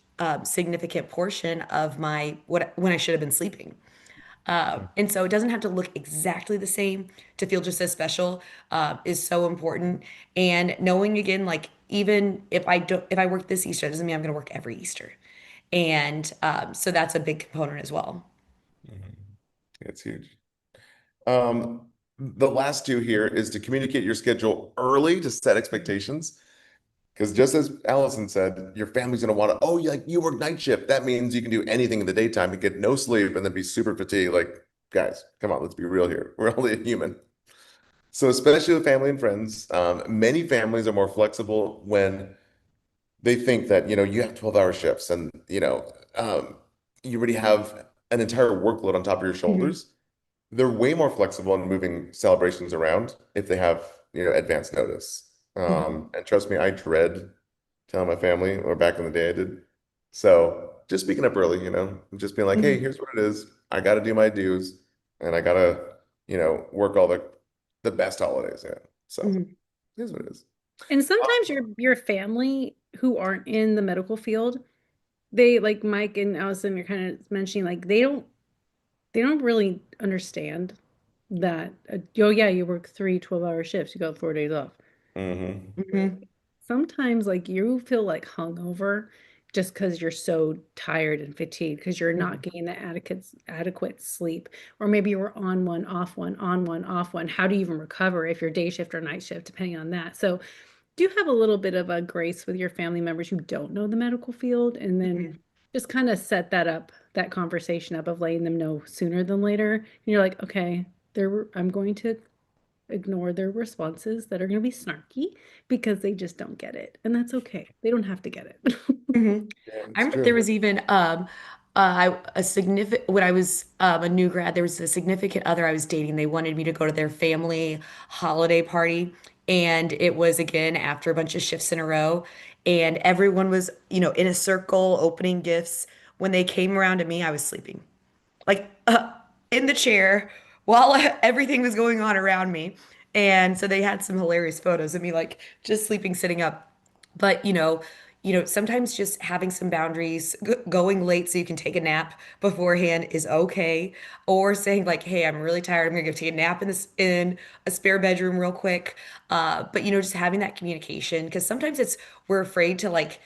significant portion of my what when I should have been sleeping. And so it doesn't have to look exactly the same to feel just as special is so important. And knowing again, like even if I work this Easter, it doesn't mean I'm going to work every Easter. And so that's a big component as well. It's huge. The last two here is to communicate your schedule early to set expectations. Because just as Allison said, your family's going to want to, oh, you work night shift. That means you can do anything in the daytime and get no sleep and then be super fatigued. Like, guys, come on, let's be real here. We're only human. So, especially with family and friends, many families are more flexible when they think that, you have 12-hour shifts and, you already have an entire workload on top of your Mhm. shoulders. They're way more flexible in moving celebrations around if they have, advance notice. Mhm. And trust me, I dread telling my family, or back in the day I did. So just speaking up early, just being like, hey, Mhm. here's what it is. I got to do my dues and I got to, work all the best holidays. Yeah. So Mhm. here's what it is. And sometimes your family who aren't in the medical field, they like Mike and Allison are kind of mentioning like they don't really understand that oh yeah, you work 3 12-hour shifts, you got 4 days off. hmm Mhm. sometimes like you feel like hungover just because you're so tired and fatigued because you're not Mhm. getting the adequate sleep. Or maybe you were on one, off one, on one, off one. How do you even recover if you're day shift or night shift, depending on that? So do have a little bit of a grace with your family members who don't know the medical field, and then Mhm. just kind of set that up, that conversation up of letting them know sooner than later. And you're like, okay, I'm going to ignore their responses that are going to be snarky because they just don't get it. And that's okay. They don't have to get it. Mhm. Yeah, I it's remember there true. was even a significant when I was a new grad, there was a significant other I was dating. They wanted me to go to their family holiday party, and it was again after a bunch of shifts in a row, and everyone was, in a circle opening gifts. When they came around to me, I was sleeping like in the chair while everything was going on around me. And so they had some hilarious photos of me like just sleeping, sitting up. But sometimes just having some boundaries, going late so you can take a nap beforehand is okay. Or saying like, "Hey, I'm really tired. I'm gonna go take a nap in a spare bedroom real quick." But just having that communication because sometimes we're afraid to like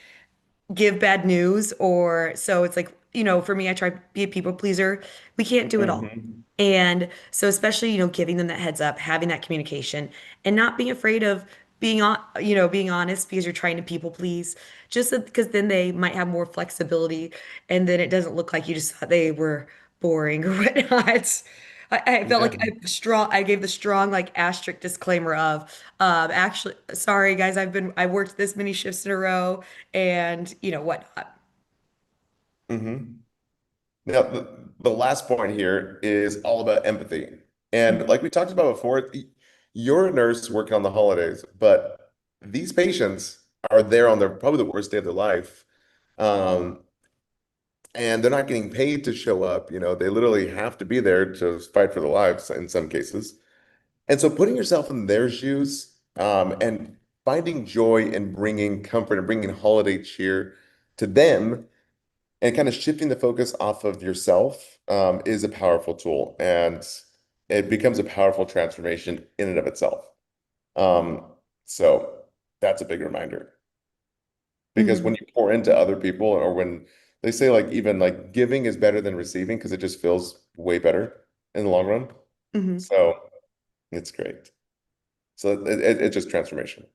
give bad news or so it's like, for me, I try to be a people pleaser. We can't do it all. Hmm. And so especially, giving them that heads up, having that communication and not being afraid of being honest because you're trying to people please, just because then they might have more flexibility and then it doesn't look like you just thought they were boring or whatnot. I felt Yeah. like I gave the strong like asterisk disclaimer of actually sorry guys, I worked this many shifts in a row and whatnot. Hmm. Now, the last point here is all about empathy. And Mhm. like we talked about before, you're a nurse working on the holidays, but these patients are there on their probably the worst day of their life. Um, and they're not getting paid to show up. They literally have to be there to fight for their lives in some cases. And so putting yourself in their shoes, and finding joy and bringing comfort and bringing holiday cheer to them and kind of shifting the focus off of yourself, is a powerful tool, and it becomes a powerful transformation in and of itself. Um, so that's a big reminder because when Mhm. you pour into other people, or when they say like even like giving is better than receiving because it just feels way better in the long run. Mhm. So it's great. So it's just transformation.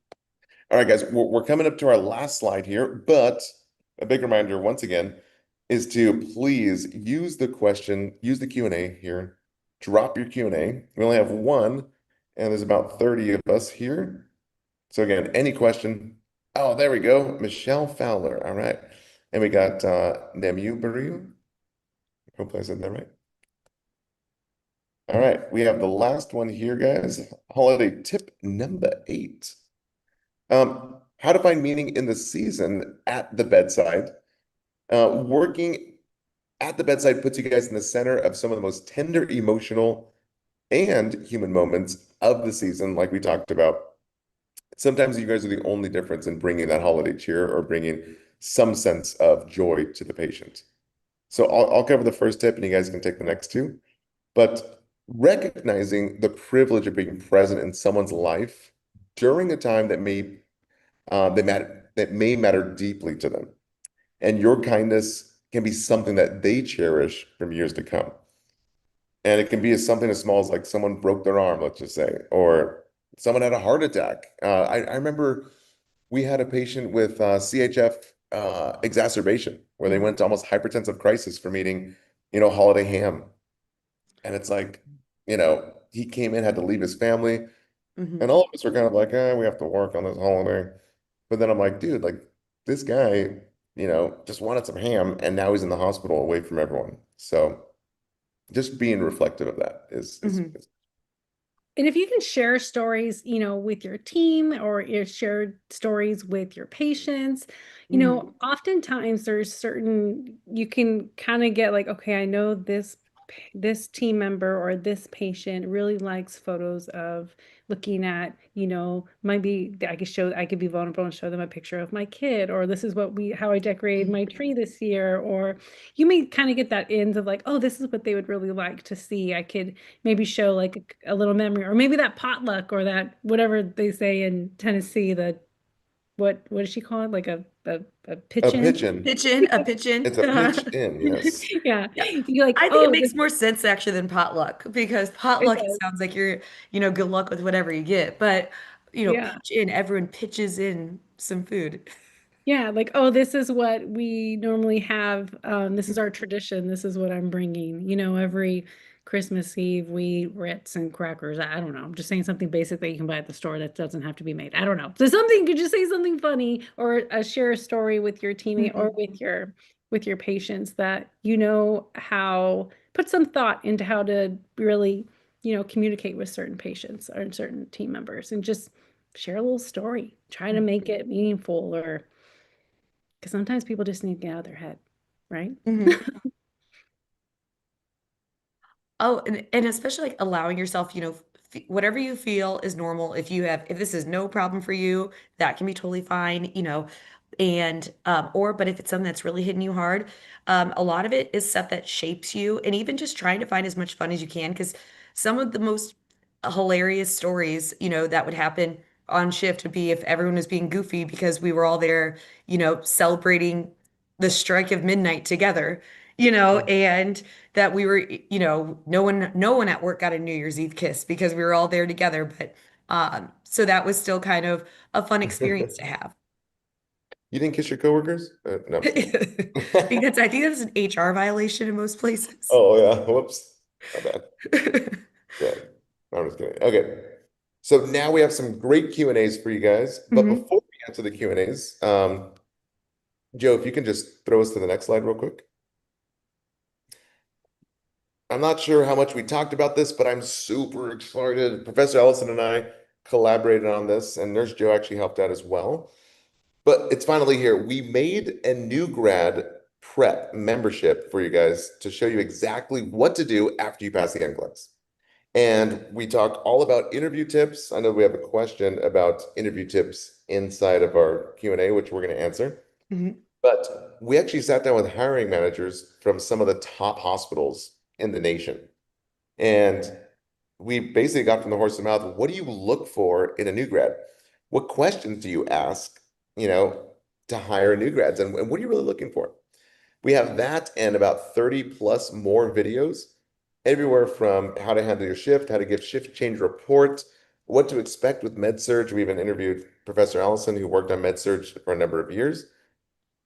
All right, guys, we're coming up to our last slide here, but a big reminder once again is to please use the Q&A here. Drop your Q&A. We only have one, and there's about 30 of us here. So again, any question? Oh, there we go. Michelle Fowler. All right. And we got Nemu Baru. Hopefully I said that right. All right. We have the last one here, guys. Holiday tip number 8. How to find meaning in the season at the bedside. Working at the bedside puts you guys in the center of some of the most tender, emotional, and human moments of the season, like we talked about. Sometimes you guys are the only difference in bringing that holiday cheer or bringing some sense of joy to the patient. So I'll cover the first tip and you guys can take the next two. But recognizing the privilege of being present in someone's life during a time that may matter deeply to them. And your kindness can be something that they cherish from years to come. And it can be something as small as like someone broke their arm, let's just say, or someone had a heart attack. I remember we had a patient with CHF exacerbation where they Mhm. went to almost hypertensive crisis from eating, holiday ham. And it's like, he came in, had to leave his family, and Mhm. all of us were kind of like, we have to work on this holiday. But then I'm like, dude, like this guy, just wanted some ham, and now he's in the hospital away from everyone. So just being reflective of that Mhm. is And if you can share stories, with your team or you share stories with your patients, Mhm. oftentimes there's certain you can kind of get like, okay, I know this team member or this patient really likes photos of looking at, maybe I could be vulnerable and show them a picture of my kid, or this is how I decorated my tree this year, or you may kind of get that ends of like, oh, this is what they would really like to see. I could maybe show like a little memory, or maybe that potluck or that whatever they say in Tennessee, the what does she call it? Like a A pitch in? pitch-in. A pitch in. It's a pitch in, yes. Yeah. Yeah. You're like, I think it oh, makes this more sense actually than potluck because it potluck it does. sounds like you're, good luck with whatever you get. But, Yeah. pitch in, everyone pitches in some food. Yeah, like, oh, this is what we normally have. This is our tradition. This is what I'm bringing. Every Christmas Eve we eat Ritz and crackers. I don't know. I'm just saying something basic that you can buy at the store that doesn't have to be made. I don't know. So something, could you say something funny or share a story with your teammate or Mhm. with your patients that how put some thought into how to really, communicate with certain patients or certain team members and just share a little story. Try to make it meaningful or because sometimes people just need to get out of their head, right? Mhm. Oh, and especially like allowing yourself, whatever you feel is normal. If this is no problem for you, that can be totally fine. And but if it's something that's really hitting you hard, a lot of it is stuff that shapes you, and even just trying to find as much fun as you can, because some of the most hilarious stories, that would happen on shift would be if everyone was being goofy because we were all there, celebrating the strike of midnight together, and that we were, no one at work got a New Year's Eve kiss because we were all there together. But so that was still kind of a fun experience to have. You didn't kiss your coworkers? No, I'm just kidding. Because I think that's an HR violation in most places. Oh yeah, whoops. My bad. Yeah, no, I'm just kidding. Okay. So now we have some great Q&As for you guys. But Mhm. before we answer the Q&As, Joe, if you can just throw us to the next slide real quick. I'm not sure how much we talked about this, but I'm super excited. Professor Allison and I collaborated on this, and Nurse Joe actually helped out as well. But it's finally here. We made a new grad prep membership for you guys to show you exactly what to do after you pass the NCLEX. And we talk all about interview tips. I know we have a question about interview tips inside of our Q&A, which we're going to answer. Mhm. But we actually sat down with hiring managers from some of the top hospitals in the nation. And we basically got from the horse's mouth, what do you look for in a new grad? What questions do you ask, you know, to hire new grads? And what are you really looking for? We have that and about 30 plus more videos, everywhere from how to handle your shift, how to give shift change reports, what to expect with med surg. We even interviewed Professor Allison, who worked on med surg for a number of years.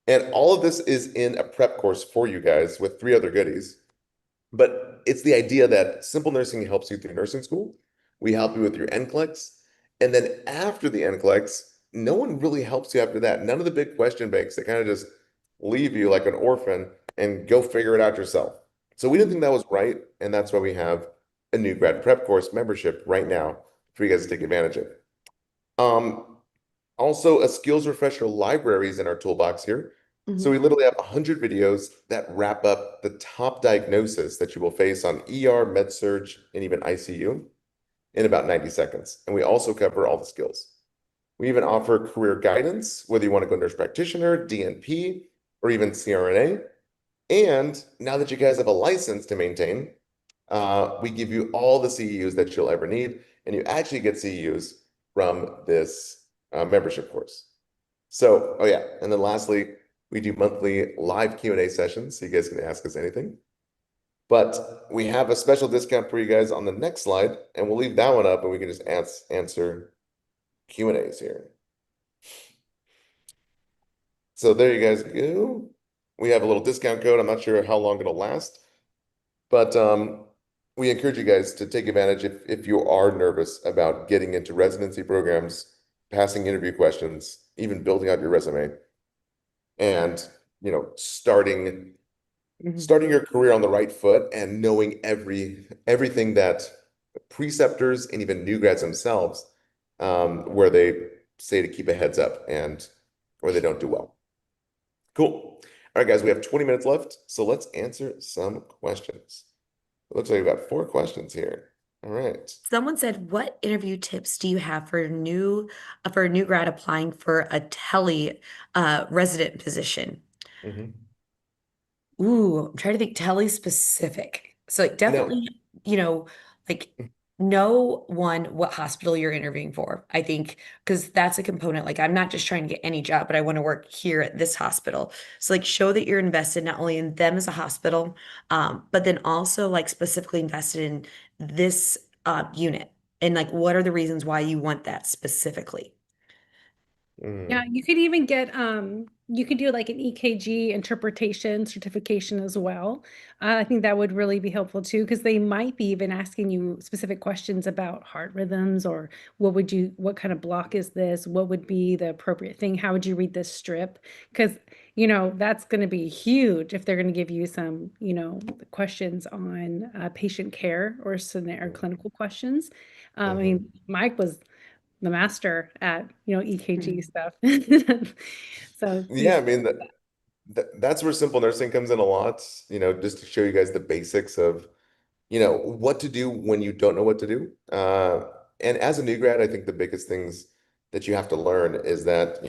And all of this is in a prep course for you guys with three other goodies. But it's the idea that simple nursing helps you through nursing school. We help you with your NCLEX. And then after the NCLEX, no one really helps you after that. None of the big question banks that kind of just leave you like an orphan and go figure it out yourself. So we didn't think that was right. And that's why we have a new grad prep course membership right now for you guys to take advantage of. Um, Also, a skills refresher library is in our toolbox here. So Mhm. we literally have 100 videos that wrap up the top diagnosis that you will face on ER, med surg, and even ICU in about 90 seconds. And we also cover all the skills. We even offer career guidance, whether you want to go nurse practitioner, DNP, or even CRNA. And now that you guys have a license to maintain, we give you all the CEUs that you'll ever need, and you actually get CEUs from this membership course. So, oh yeah, and then lastly, we do monthly live Q&A sessions, so you guys can ask us anything. But we have a special discount for you guys on the next slide, and we'll leave that one up, and we can just answer Q&As here. So there you guys go. We have a little discount code. I'm not sure how long it'll last, but we encourage you guys to take advantage if you are nervous about getting into residency programs, passing interview questions, even building out your resume, and starting Mhm. starting your career on the right foot and knowing everything that preceptors and even new grads themselves, where they say to keep a heads up and or they don't do well. Cool. All right, guys, we have 20 minutes left, so let's answer some questions. It looks like we've got 4 questions here. All right. Someone said, "What interview tips do you have for a new grad applying for a tele resident position?" Mhm. Ooh, I'm trying to think tele specific. So like Now, definitely, you know, like know one, what hospital you're interviewing for. I think because that's a component. Like, I'm not just trying to get any job, but I want to work here at this hospital. So, like, show that you're invested not only in them as a hospital, but then also like specifically invested in this unit. And like, what are the reasons why you want that specifically? Yeah, Mm, you could even get you could do like an EKG interpretation certification as well. I think that would really be helpful too, because they might be even asking you specific questions about heart rhythms or what kind of block is this? What would be the appropriate thing? How would you read this strip? Because, that's going to be huge if they're going to give you some, questions on patient care or scenario mm, clinical questions. I mhm. mean, Mike was the master at, EKG Mhm. stuff. So Yeah, he's I mean that's where simple nursing comes in a lot, just to show you guys the basics of, what to do when you don't know what to do. And as a new grad, I think the biggest things that you have to learn is that,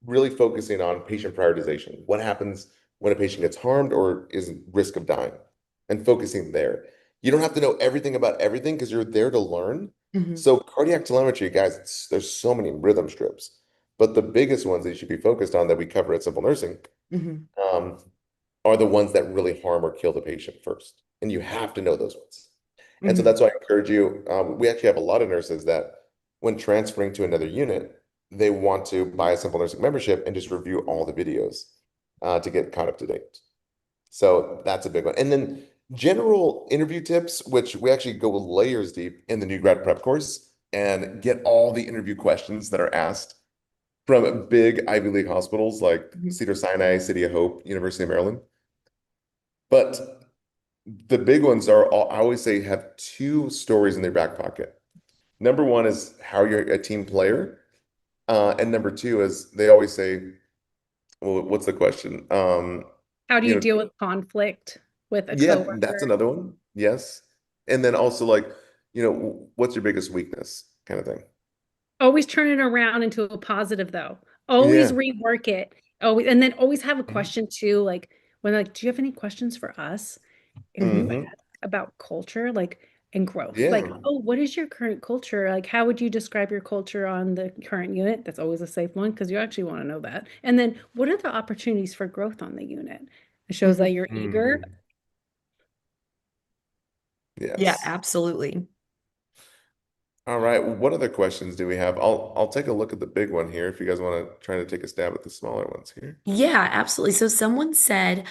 really focusing on patient prioritization. What happens when a patient gets harmed or is at risk of dying? And focusing there. You don't have to know everything about everything because you're there to learn. Mhm. So cardiac telemetry, guys, there's so many rhythm strips, but the biggest ones that you should be focused on that we cover at Simple Nursing Mhm. um, are the ones that really harm or kill the patient first. And you have to know those ones. And so Mhm. that's why I encourage you. We actually have a lot of nurses that, when transferring to another unit, they want to buy a Simple Nursing membership and just review all the videos to get caught up to date. So that's a big one. And then general interview tips, which we actually go layers deep in the new grad prep course and get all the interview questions that are asked from big Ivy League hospitals like Mhm. Cedars-Sinai, City of Hope, University of Maryland. But the big ones are all, I always say, have two stories in their back pocket. Number one is how you're a team player. And number two is they always say, well, what's the question? How do You you know, deal with conflict with a yeah, that's coworker? another one. Yes. And then also like, what's your biggest weakness kind of thing. Always turn it around into a positive though. Always Yeah. rework it. Always, and then always have a Mhm. question too, like when like, do you have any questions for us? And you Hmm. ask about culture, like, and growth. Like, Yeah. oh, what is your current culture? Like, how would you describe your culture on the current unit? That's always a safe one because you actually want to know that. And then what are the opportunities for growth on the unit? It shows that Mhm. you're eager. Hmm. Yeah, Yes. absolutely. All right. What other questions do we have? I'll take a look at the big one here if you guys want to try to take a stab at the smaller ones here. Yeah, absolutely. So someone said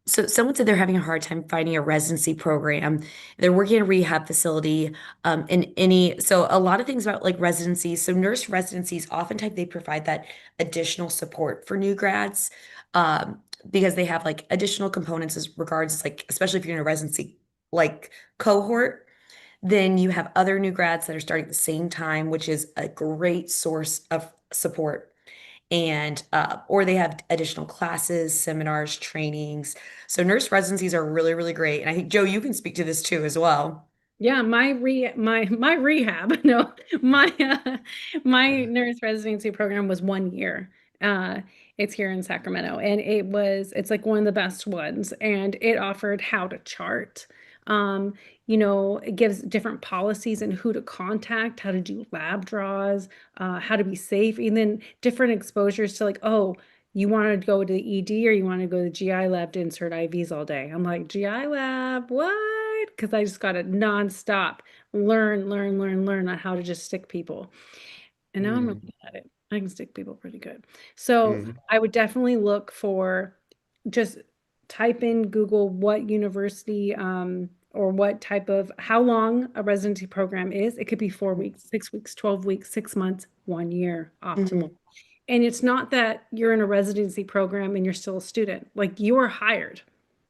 they're having a hard time finding a residency program. They're working in a rehab facility, so a lot of things about like residencies. So nurse residencies, oftentimes they provide that additional support for new grads, because they have like additional components as regards like, especially if you're in a residency like cohort, then you have other new grads that are starting at the same time, which is a great source of support, and or they have additional classes, seminars, trainings. So nurse residencies are really, really great. And I think Joe, you can speak to this too as well. Yeah, my rehab, no, my nurse residency program was 1 year. Uh, it's here in Sacramento, and it's like one of the best ones, and it offered how to chart. It gives different policies and who to contact, how to do lab draws, how to be safe, and then different exposures to like, oh, you want to go to the ED or you want to go to the GI lab to insert IVs all day. I'm like, GI lab, what? Because I just got to nonstop learn on how to just stick people. And now I'm really Mm-hmm. good at it. I can stick people pretty good. So Mm-hmm. I would definitely look for just type in Google what university or what type of how long a residency program is. It could be 4 weeks, 6 weeks, 12 weeks, 6 months, 1 year, optimal. Hmm. And it's not that you're in a residency program and you're still a student. Like you are hired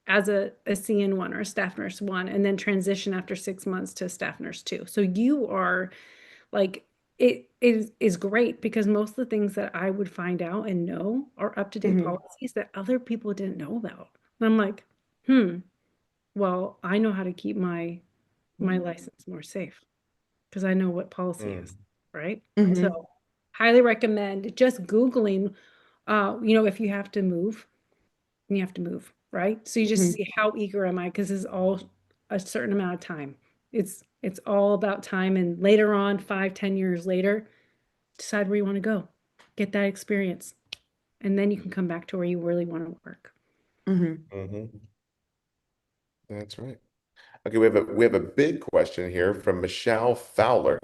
as a CN1 or a staff nurse one, and then transition after 6 months to staff nurse two. So you are like, it is great because most of the things that I would find out and know are up-to-date Hmm. policies that other people didn't know about. And I'm like, hmm, well, I know how to keep my license more safe because I know what policy is, right? So Hmm. highly recommend just Googling, if you have to move, you have to move, right? So you just Hmm. see how eager am I because it's all a certain amount of time. It's all about time. And later on, 5, 10 years later, decide where you want to go. Get that experience. And then you can come back to where you really want to work. Hmm. Hmm. That's right. Okay, we have a big question here from Michelle Fowler.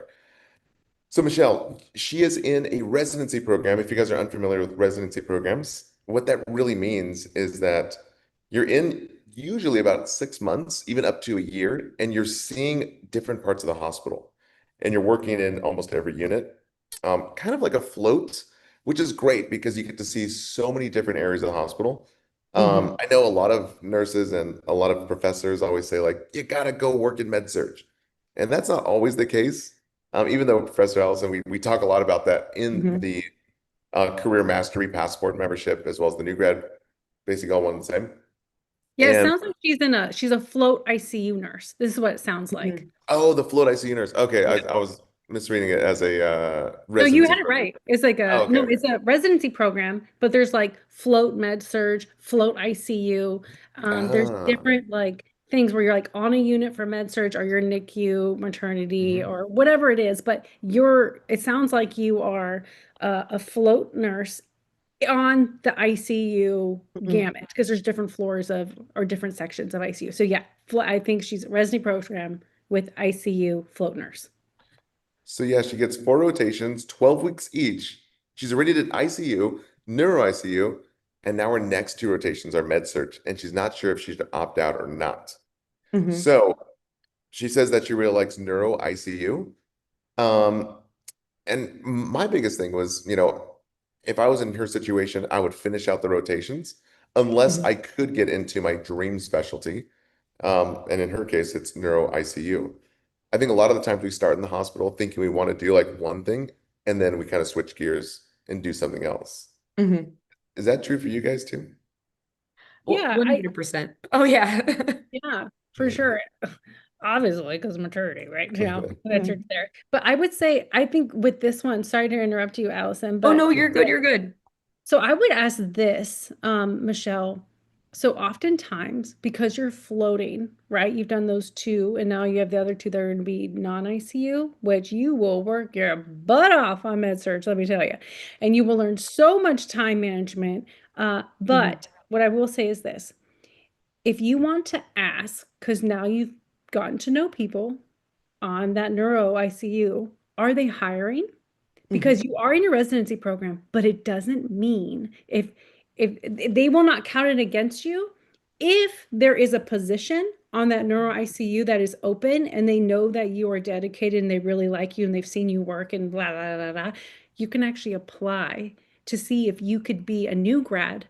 So Michelle, she is in a residency program. If you guys are unfamiliar with residency programs, what that really means is that you're in usually about 6 months, even up to a year, and you're seeing different parts of the hospital, and you're working in almost every unit, kind of like a float, which is great because you get to see so many different areas of the hospital. Hmm. I know a lot of nurses and a lot of professors always say like, you gotta go work in med surge, and that's not always the case. Even though Professor Allison, we talk a lot about that in Hmm. the Career Mastery Passport membership, as well as the new grad, basically all one and the same. Yeah, it And sounds like she's a float ICU nurse. This is what it sounds like. Hmm. oh, the float ICU nurse. Okay, I, Yeah. I was misreading it as a No, you residency had it program. right. It's like Oh, a no, okay. it's a residency program, but there's like float med surge, float ICU. There's Ah. different like things where you're like on a unit for med surge or your NICU, maternity, Mhm. or whatever it is. But it sounds like you are a float nurse on the ICU Hmm. gamut because there's different floors of or different sections of ICU. So yeah, I think she's a residency program with ICU float nurse. So yeah, she gets 4 rotations, 12 weeks each. She's already did ICU, neuro ICU, and now her next 2 rotations are med surg, and she's not sure if she should opt out or not. Hmm. So she says that she really likes neuro ICU. Um, and my biggest thing was, if I was in her situation, I would finish out the rotations unless Hmm. I could get into my dream specialty. And in her case, it's neuro ICU. I think a lot of the times we start in the hospital thinking we want to do like one thing, and then we kind of switch gears and do something else. Hmm. Is that true for you guys too? Well, Yeah, 100%. Oh, yeah. yeah, for Yeah. sure. Obviously, because maternity, right? That's right Mhm. there. But I would say, I think with this one, sorry to interrupt you, Allison, Oh, but no, you're good. You're good. so I would ask this, Michelle. So oftentimes, because you're floating, right? You've done those two, and now you have the other two that are going to be non-ICU, which you will work your butt off on med surg, let me tell you. And you will learn so much time management. Hmm. But what I will say is this. If you want to ask, because now you've gotten to know people on that neuro ICU, are they hiring? Hmm. Because you are in your residency program, but it doesn't mean if they will not count it against you if there is a position on that neuro ICU that is open and they know that you are dedicated and they really like you and they've seen you work and blah blah blah blah, you can actually apply to see if you could be a new grad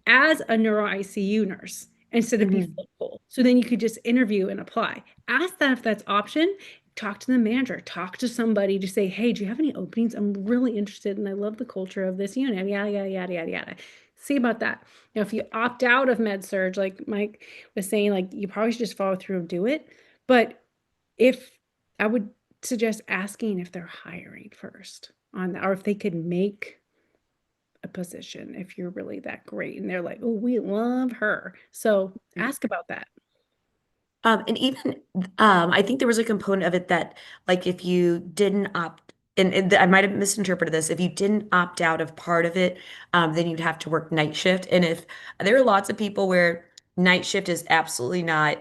as a neuro ICU nurse instead of be Hmm. full. So then you could just interview and apply. Ask that if that's option. Talk to the manager. Talk to somebody to say, "Hey, do you have any openings? I'm really interested, and I love the culture of this unit." Yada yada yada yada yada. See about that. Now, if you opt out of med surge, like Mike was saying, like you probably should just follow through and do it. But if I would suggest asking if they're hiring first on that, or if they could make a position if you're really that great and they're like, oh, we love her. So ask about that. And even I think there was a component of it that, like, if you didn't opt, and I might have misinterpreted this, if you didn't opt out of part of it, then you'd have to work night shift. And if there are lots of people where night shift is absolutely not,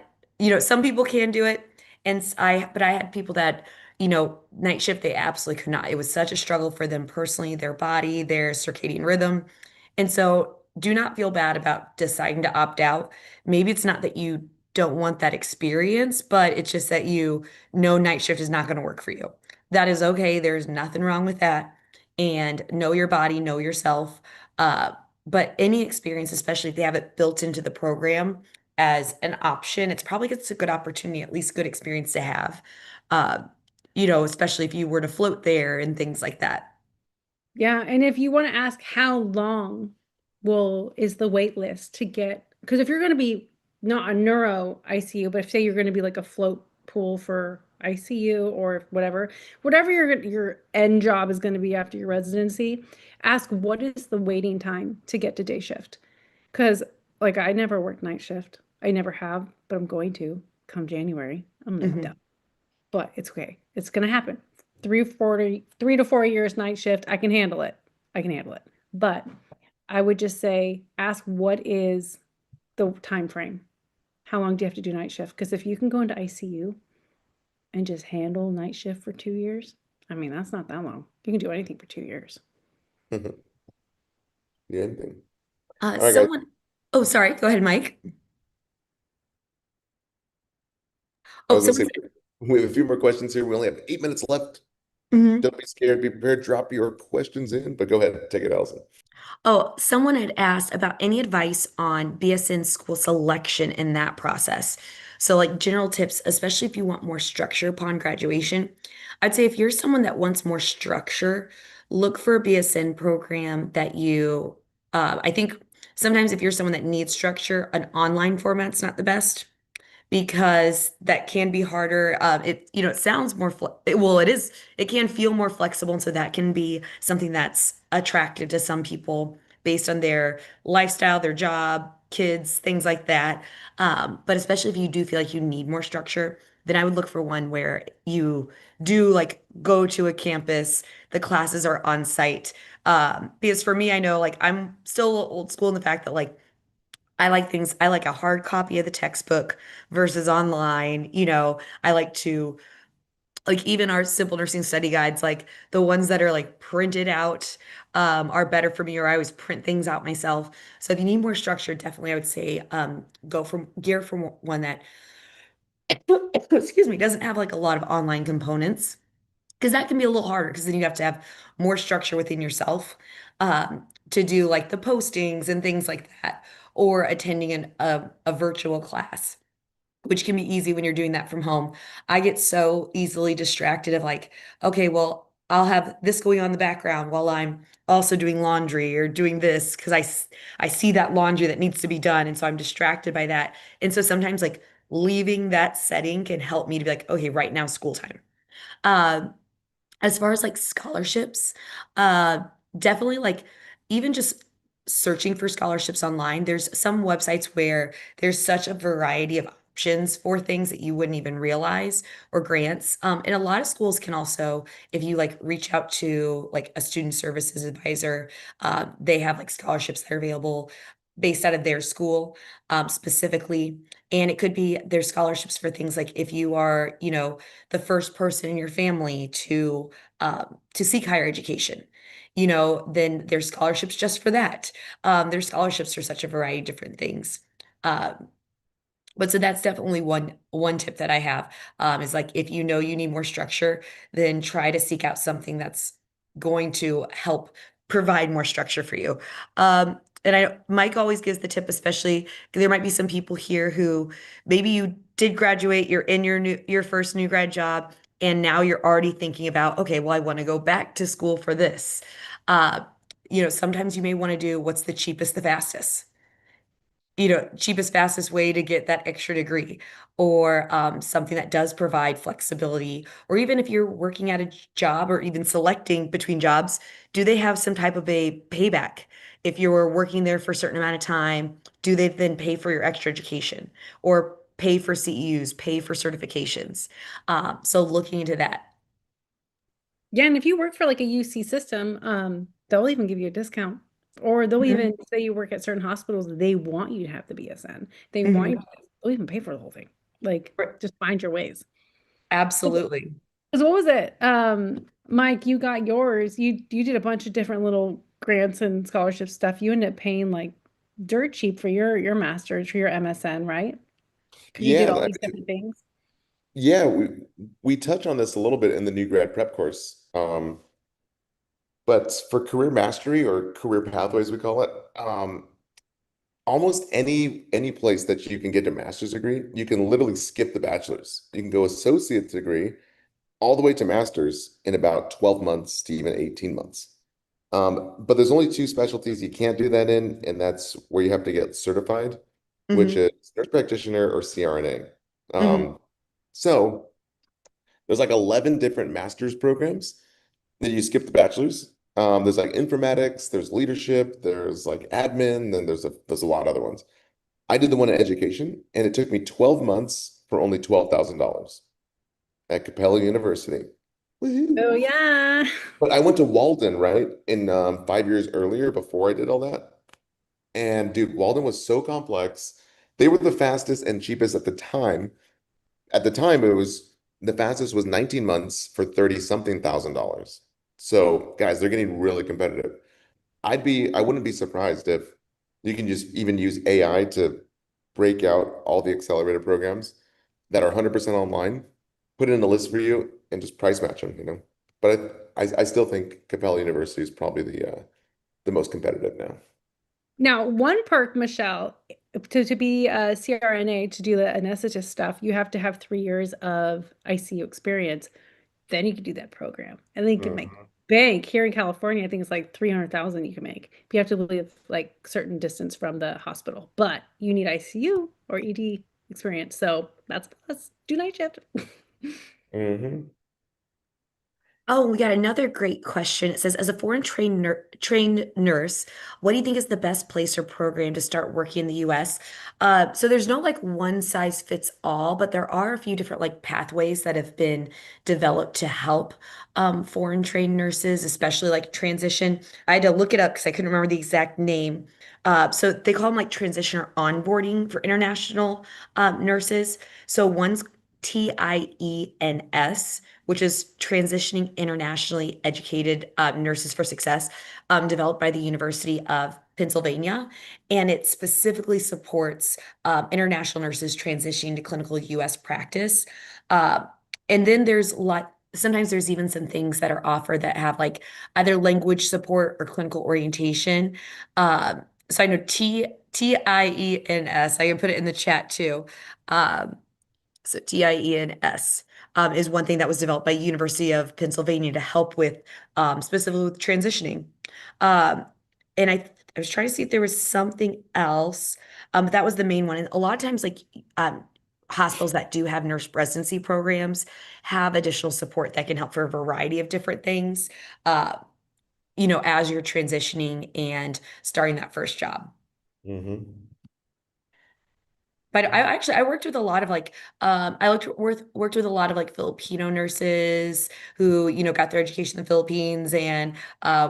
some people can do it, and but I had people that, night shift they absolutely could not. It was such a struggle for them personally, their body, their circadian rhythm, and so do not feel bad about deciding to opt out. Maybe it's not that you don't want that experience, but it's just that you know night shift is not going to work for you. That is okay. There's nothing wrong with that. And know your body, know yourself. Uh, but any experience, especially if they have it built into the program as an option, it's a good opportunity, at least good experience to have. Uh, especially if you were to float there and things like that. Yeah. And if you want to ask how long will is the wait list to get, because if you're going to be not a neuro ICU, but if say you're going to be like a float pool for ICU or whatever your end job is going to be after your residency, ask what is the waiting time to get to day shift. Because like I never worked night shift. I never have, but I'm going to come January. I'm gonna be Hmm. done. but it's okay. It's gonna happen. 3 to 4 years night shift. I can handle it. I can handle it. But I would just say ask what is the time frame? How long do you have to do night shift? Because if you can go into ICU and just handle night shift for 2 years, I mean, that's not that long. You can do anything for 2 years. Yeah, anything. All right, guys. Someone, oh, sorry, go ahead, Mike. I Oh, was gonna someone say said, we have a few more questions here. We only have 8 minutes left. mhm. Don't be scared. Be prepared. Drop your questions in. But go ahead, take it, Alison. Oh, someone had asked about any advice on BSN school selection in that process. So, like general tips, especially if you want more structure upon graduation. I'd say if you're someone that wants more structure, look for a BSN program that I think sometimes if you're someone that needs structure, an online format's not the best because that can be harder. It sounds more well, it is. It can feel more flexible, and so that can be something that's attractive to some people based on their lifestyle, their job, kids, things like that. But especially if you do feel like you need more structure, then I would look for one where you do like go to a campus, the classes are on site. Because for me, I know like I'm still a little old school in the fact that like I like a hard copy of the textbook versus online. I like to, like, even our simple nursing study guides, like the ones that are like printed out, are better for me, or I always print things out myself. So if you need more structure, definitely I would say go from gear from one that, excuse me, doesn't have like a lot of online components because that can be a little harder because then you have to have more structure within yourself to do like the postings and things like that, or attending a virtual class, which can be easy when you're doing that from home. I get so easily distracted of like, okay, well, I'll have this going on in the background while I'm also doing laundry or doing this because I see that laundry that needs to be done. And so I'm distracted by that. And so sometimes like leaving that setting can help me to be like, okay, right now, school time. Um, as far as like scholarships, uh, definitely like even just searching for scholarships online, there's some websites where there's such a variety of options for things that you wouldn't even realize or grants. And a lot of schools can also, if you like reach out to like a student services advisor, they have like scholarships that are available based out of their school specifically. And it could be there's scholarships for things like if you are, the first person in your family to seek higher education, then there's scholarships just for that. There's scholarships for such a variety of different things. Um, but so that's definitely one tip that I have is like if you know you need more structure, then try to seek out something that's going to help provide more structure for you. And Mike always gives the tip, especially there might be some people here who maybe you did graduate, you're in your first new grad job, and now you're already thinking about, okay, well, I want to go back to school for this. Uh, sometimes you may want to do what's the cheapest, the fastest, cheapest, fastest way to get that extra degree, or something that does provide flexibility. Or even if you're working at a job or even selecting between jobs, do they have some type of a payback? If you're working there for a certain amount of time, do they then pay for your extra education or pay for CEUs, pay for certifications? So looking into that. Yeah, and if you work for like a UC system, they'll even give you a discount. Or they'll Mhm. even say you work at certain hospitals, they want you to have the BSN. They want you Mhm. to, they'll even pay for the whole thing. Like, Right. just find your ways. Absolutely. Because what was it? Mike, you got yours. You did a bunch of different little grants and scholarship stuff. You ended up paying like dirt cheap for your master's, for your MSN, right? Because you did Yeah, all I these different things. yeah, we touch on this a little bit in the new grad prep course. But for career mastery or career pathways, we call it, almost any place that you can get a master's degree, you can literally skip the bachelor's. You can go associate's degree all the way to master's in about 12 months to even 18 months. But there's only two specialties you can't do that in, and that's where you have to get certified, which Hmm. is nurse practitioner or CRNA. Hmm. So there's like 11 different master's programs that you skip the bachelor's. There's like informatics, there's leadership, there's like admin, then there's a lot of other ones. I did the one in education, and it took me 12 months for only $12,000. at Capella University. Oh, Woohoo. yeah. But I went to Walden, right? In 5 years earlier before I did all that. And dude, Walden was so complex. They were the fastest and cheapest at the time. At the time, it was the fastest was 19 months for 30 something thousand dollars. So guys, they're getting really competitive. I wouldn't be surprised if you can just even use AI to break out all the accelerator programs that are 100% online, put it in a list for you, and just price match them, you know. But I still think Capella University is probably the most competitive now. Now, one perk, Michelle, to be a CRNA, to do the anesthetist stuff, you have to have 3 years of ICU experience. Then you can do that program. And then you can make Mhm. bank. Here in California, I think it's like 300,000 you can make. But you have to live like certain distance from the hospital. But you need ICU or ED experience. So that's plus. Do night shift. Hmm. Oh, we got another great question. It says, as a foreign trained nurse, what do you think is the best place or program to start working in the US? So there's no like one size fits all, but there are a few different like pathways that have been developed to help foreign trained nurses, especially like transition. I had to look it up because I couldn't remember the exact name. So they call them like transition or onboarding for international nurses. So one's TIENS, which is Transitioning Internationally Educated Nurses for Success, developed by the University of Pennsylvania. And it specifically supports international nurses transitioning to clinical US practice. Uh, and then sometimes there's even some things that are offered that have like either language support or clinical orientation. So I know TIENS, I can put it in the chat too. Um, so TIENS is one thing that was developed by University of Pennsylvania to help with specifically with transitioning. Um, and I was trying to see if there was something else, but that was the main one. And a lot of times, like um, hospitals that do have nurse residency programs have additional support that can help for a variety of different things. Uh, as you're transitioning and starting that first job. Hmm. But I worked with a lot of like worked with a lot of like Filipino nurses who got their education in the Philippines and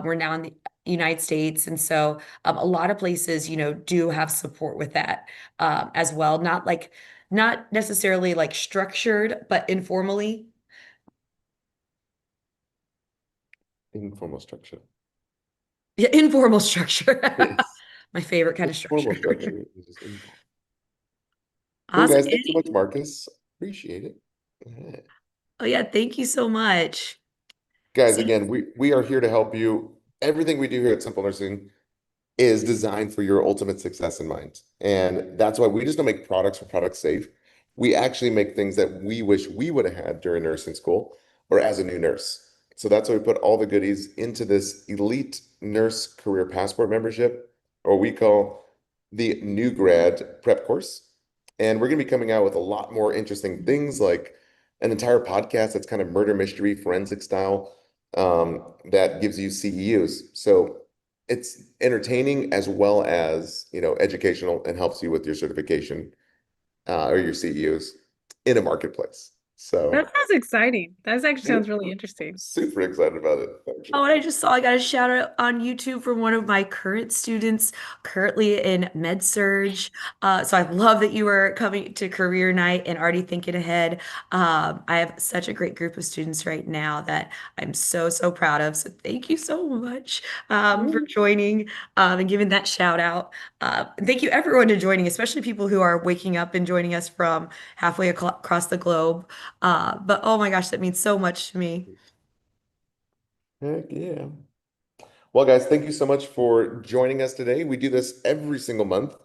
were now in the United States, and so a lot of places do have support with that as well. Not necessarily like structured, but informally. Informal structure. Yeah, informal structure. Yes. My favorite kind The of formal structure. structure is just informal. Cool, Awesome. guys. Thanks so much, Marcus. Appreciate it. All right. Oh yeah, thank you so much. Guys, So, again, we are here to help you. Everything we do here at Simple Nursing is designed for your ultimate success in mind. And that's why we just don't make products for product's sake. We actually make things that we wish we would have had during nursing school or as a new nurse. So that's why we put all the goodies into this elite nurse career passport membership, or we call the new grad prep course. And we're going to be coming out with a lot more interesting things like an entire podcast that's kind of murder mystery forensic style that gives you CEUs. So it's entertaining as well as educational and helps you with your certification or your CEUs in a marketplace. That So sounds exciting. That actually yeah, sounds really interesting. super excited about it. Oh, Actually. and I just saw I got a shout out on YouTube from one of my current students, currently in med surge. So I love that you were coming to career night and already thinking ahead. I have such a great group of students right now that I'm so, so proud of. So thank you so much for joining and giving that shout out. And thank you everyone to joining, especially people who are waking up and joining us from halfway across the globe. But oh my gosh, that means so much to me. Heck yeah. Well, guys, thank you so much for joining us today. We do this every single month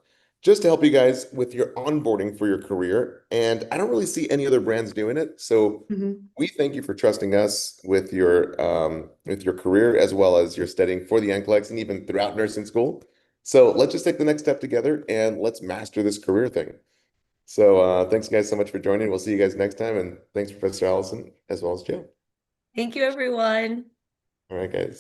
just to help you guys with your onboarding for your career. And I don't really see any other brands doing it. So Mhm. we thank you for trusting us with your career as well as your studying for the NCLEX and even throughout nursing school. So let's just take the next step together and let's master this career thing. So thanks guys so much for joining. We'll see you guys next time. And thanks, Professor Allison, as well as Joe. Thank you, everyone. All right, guys.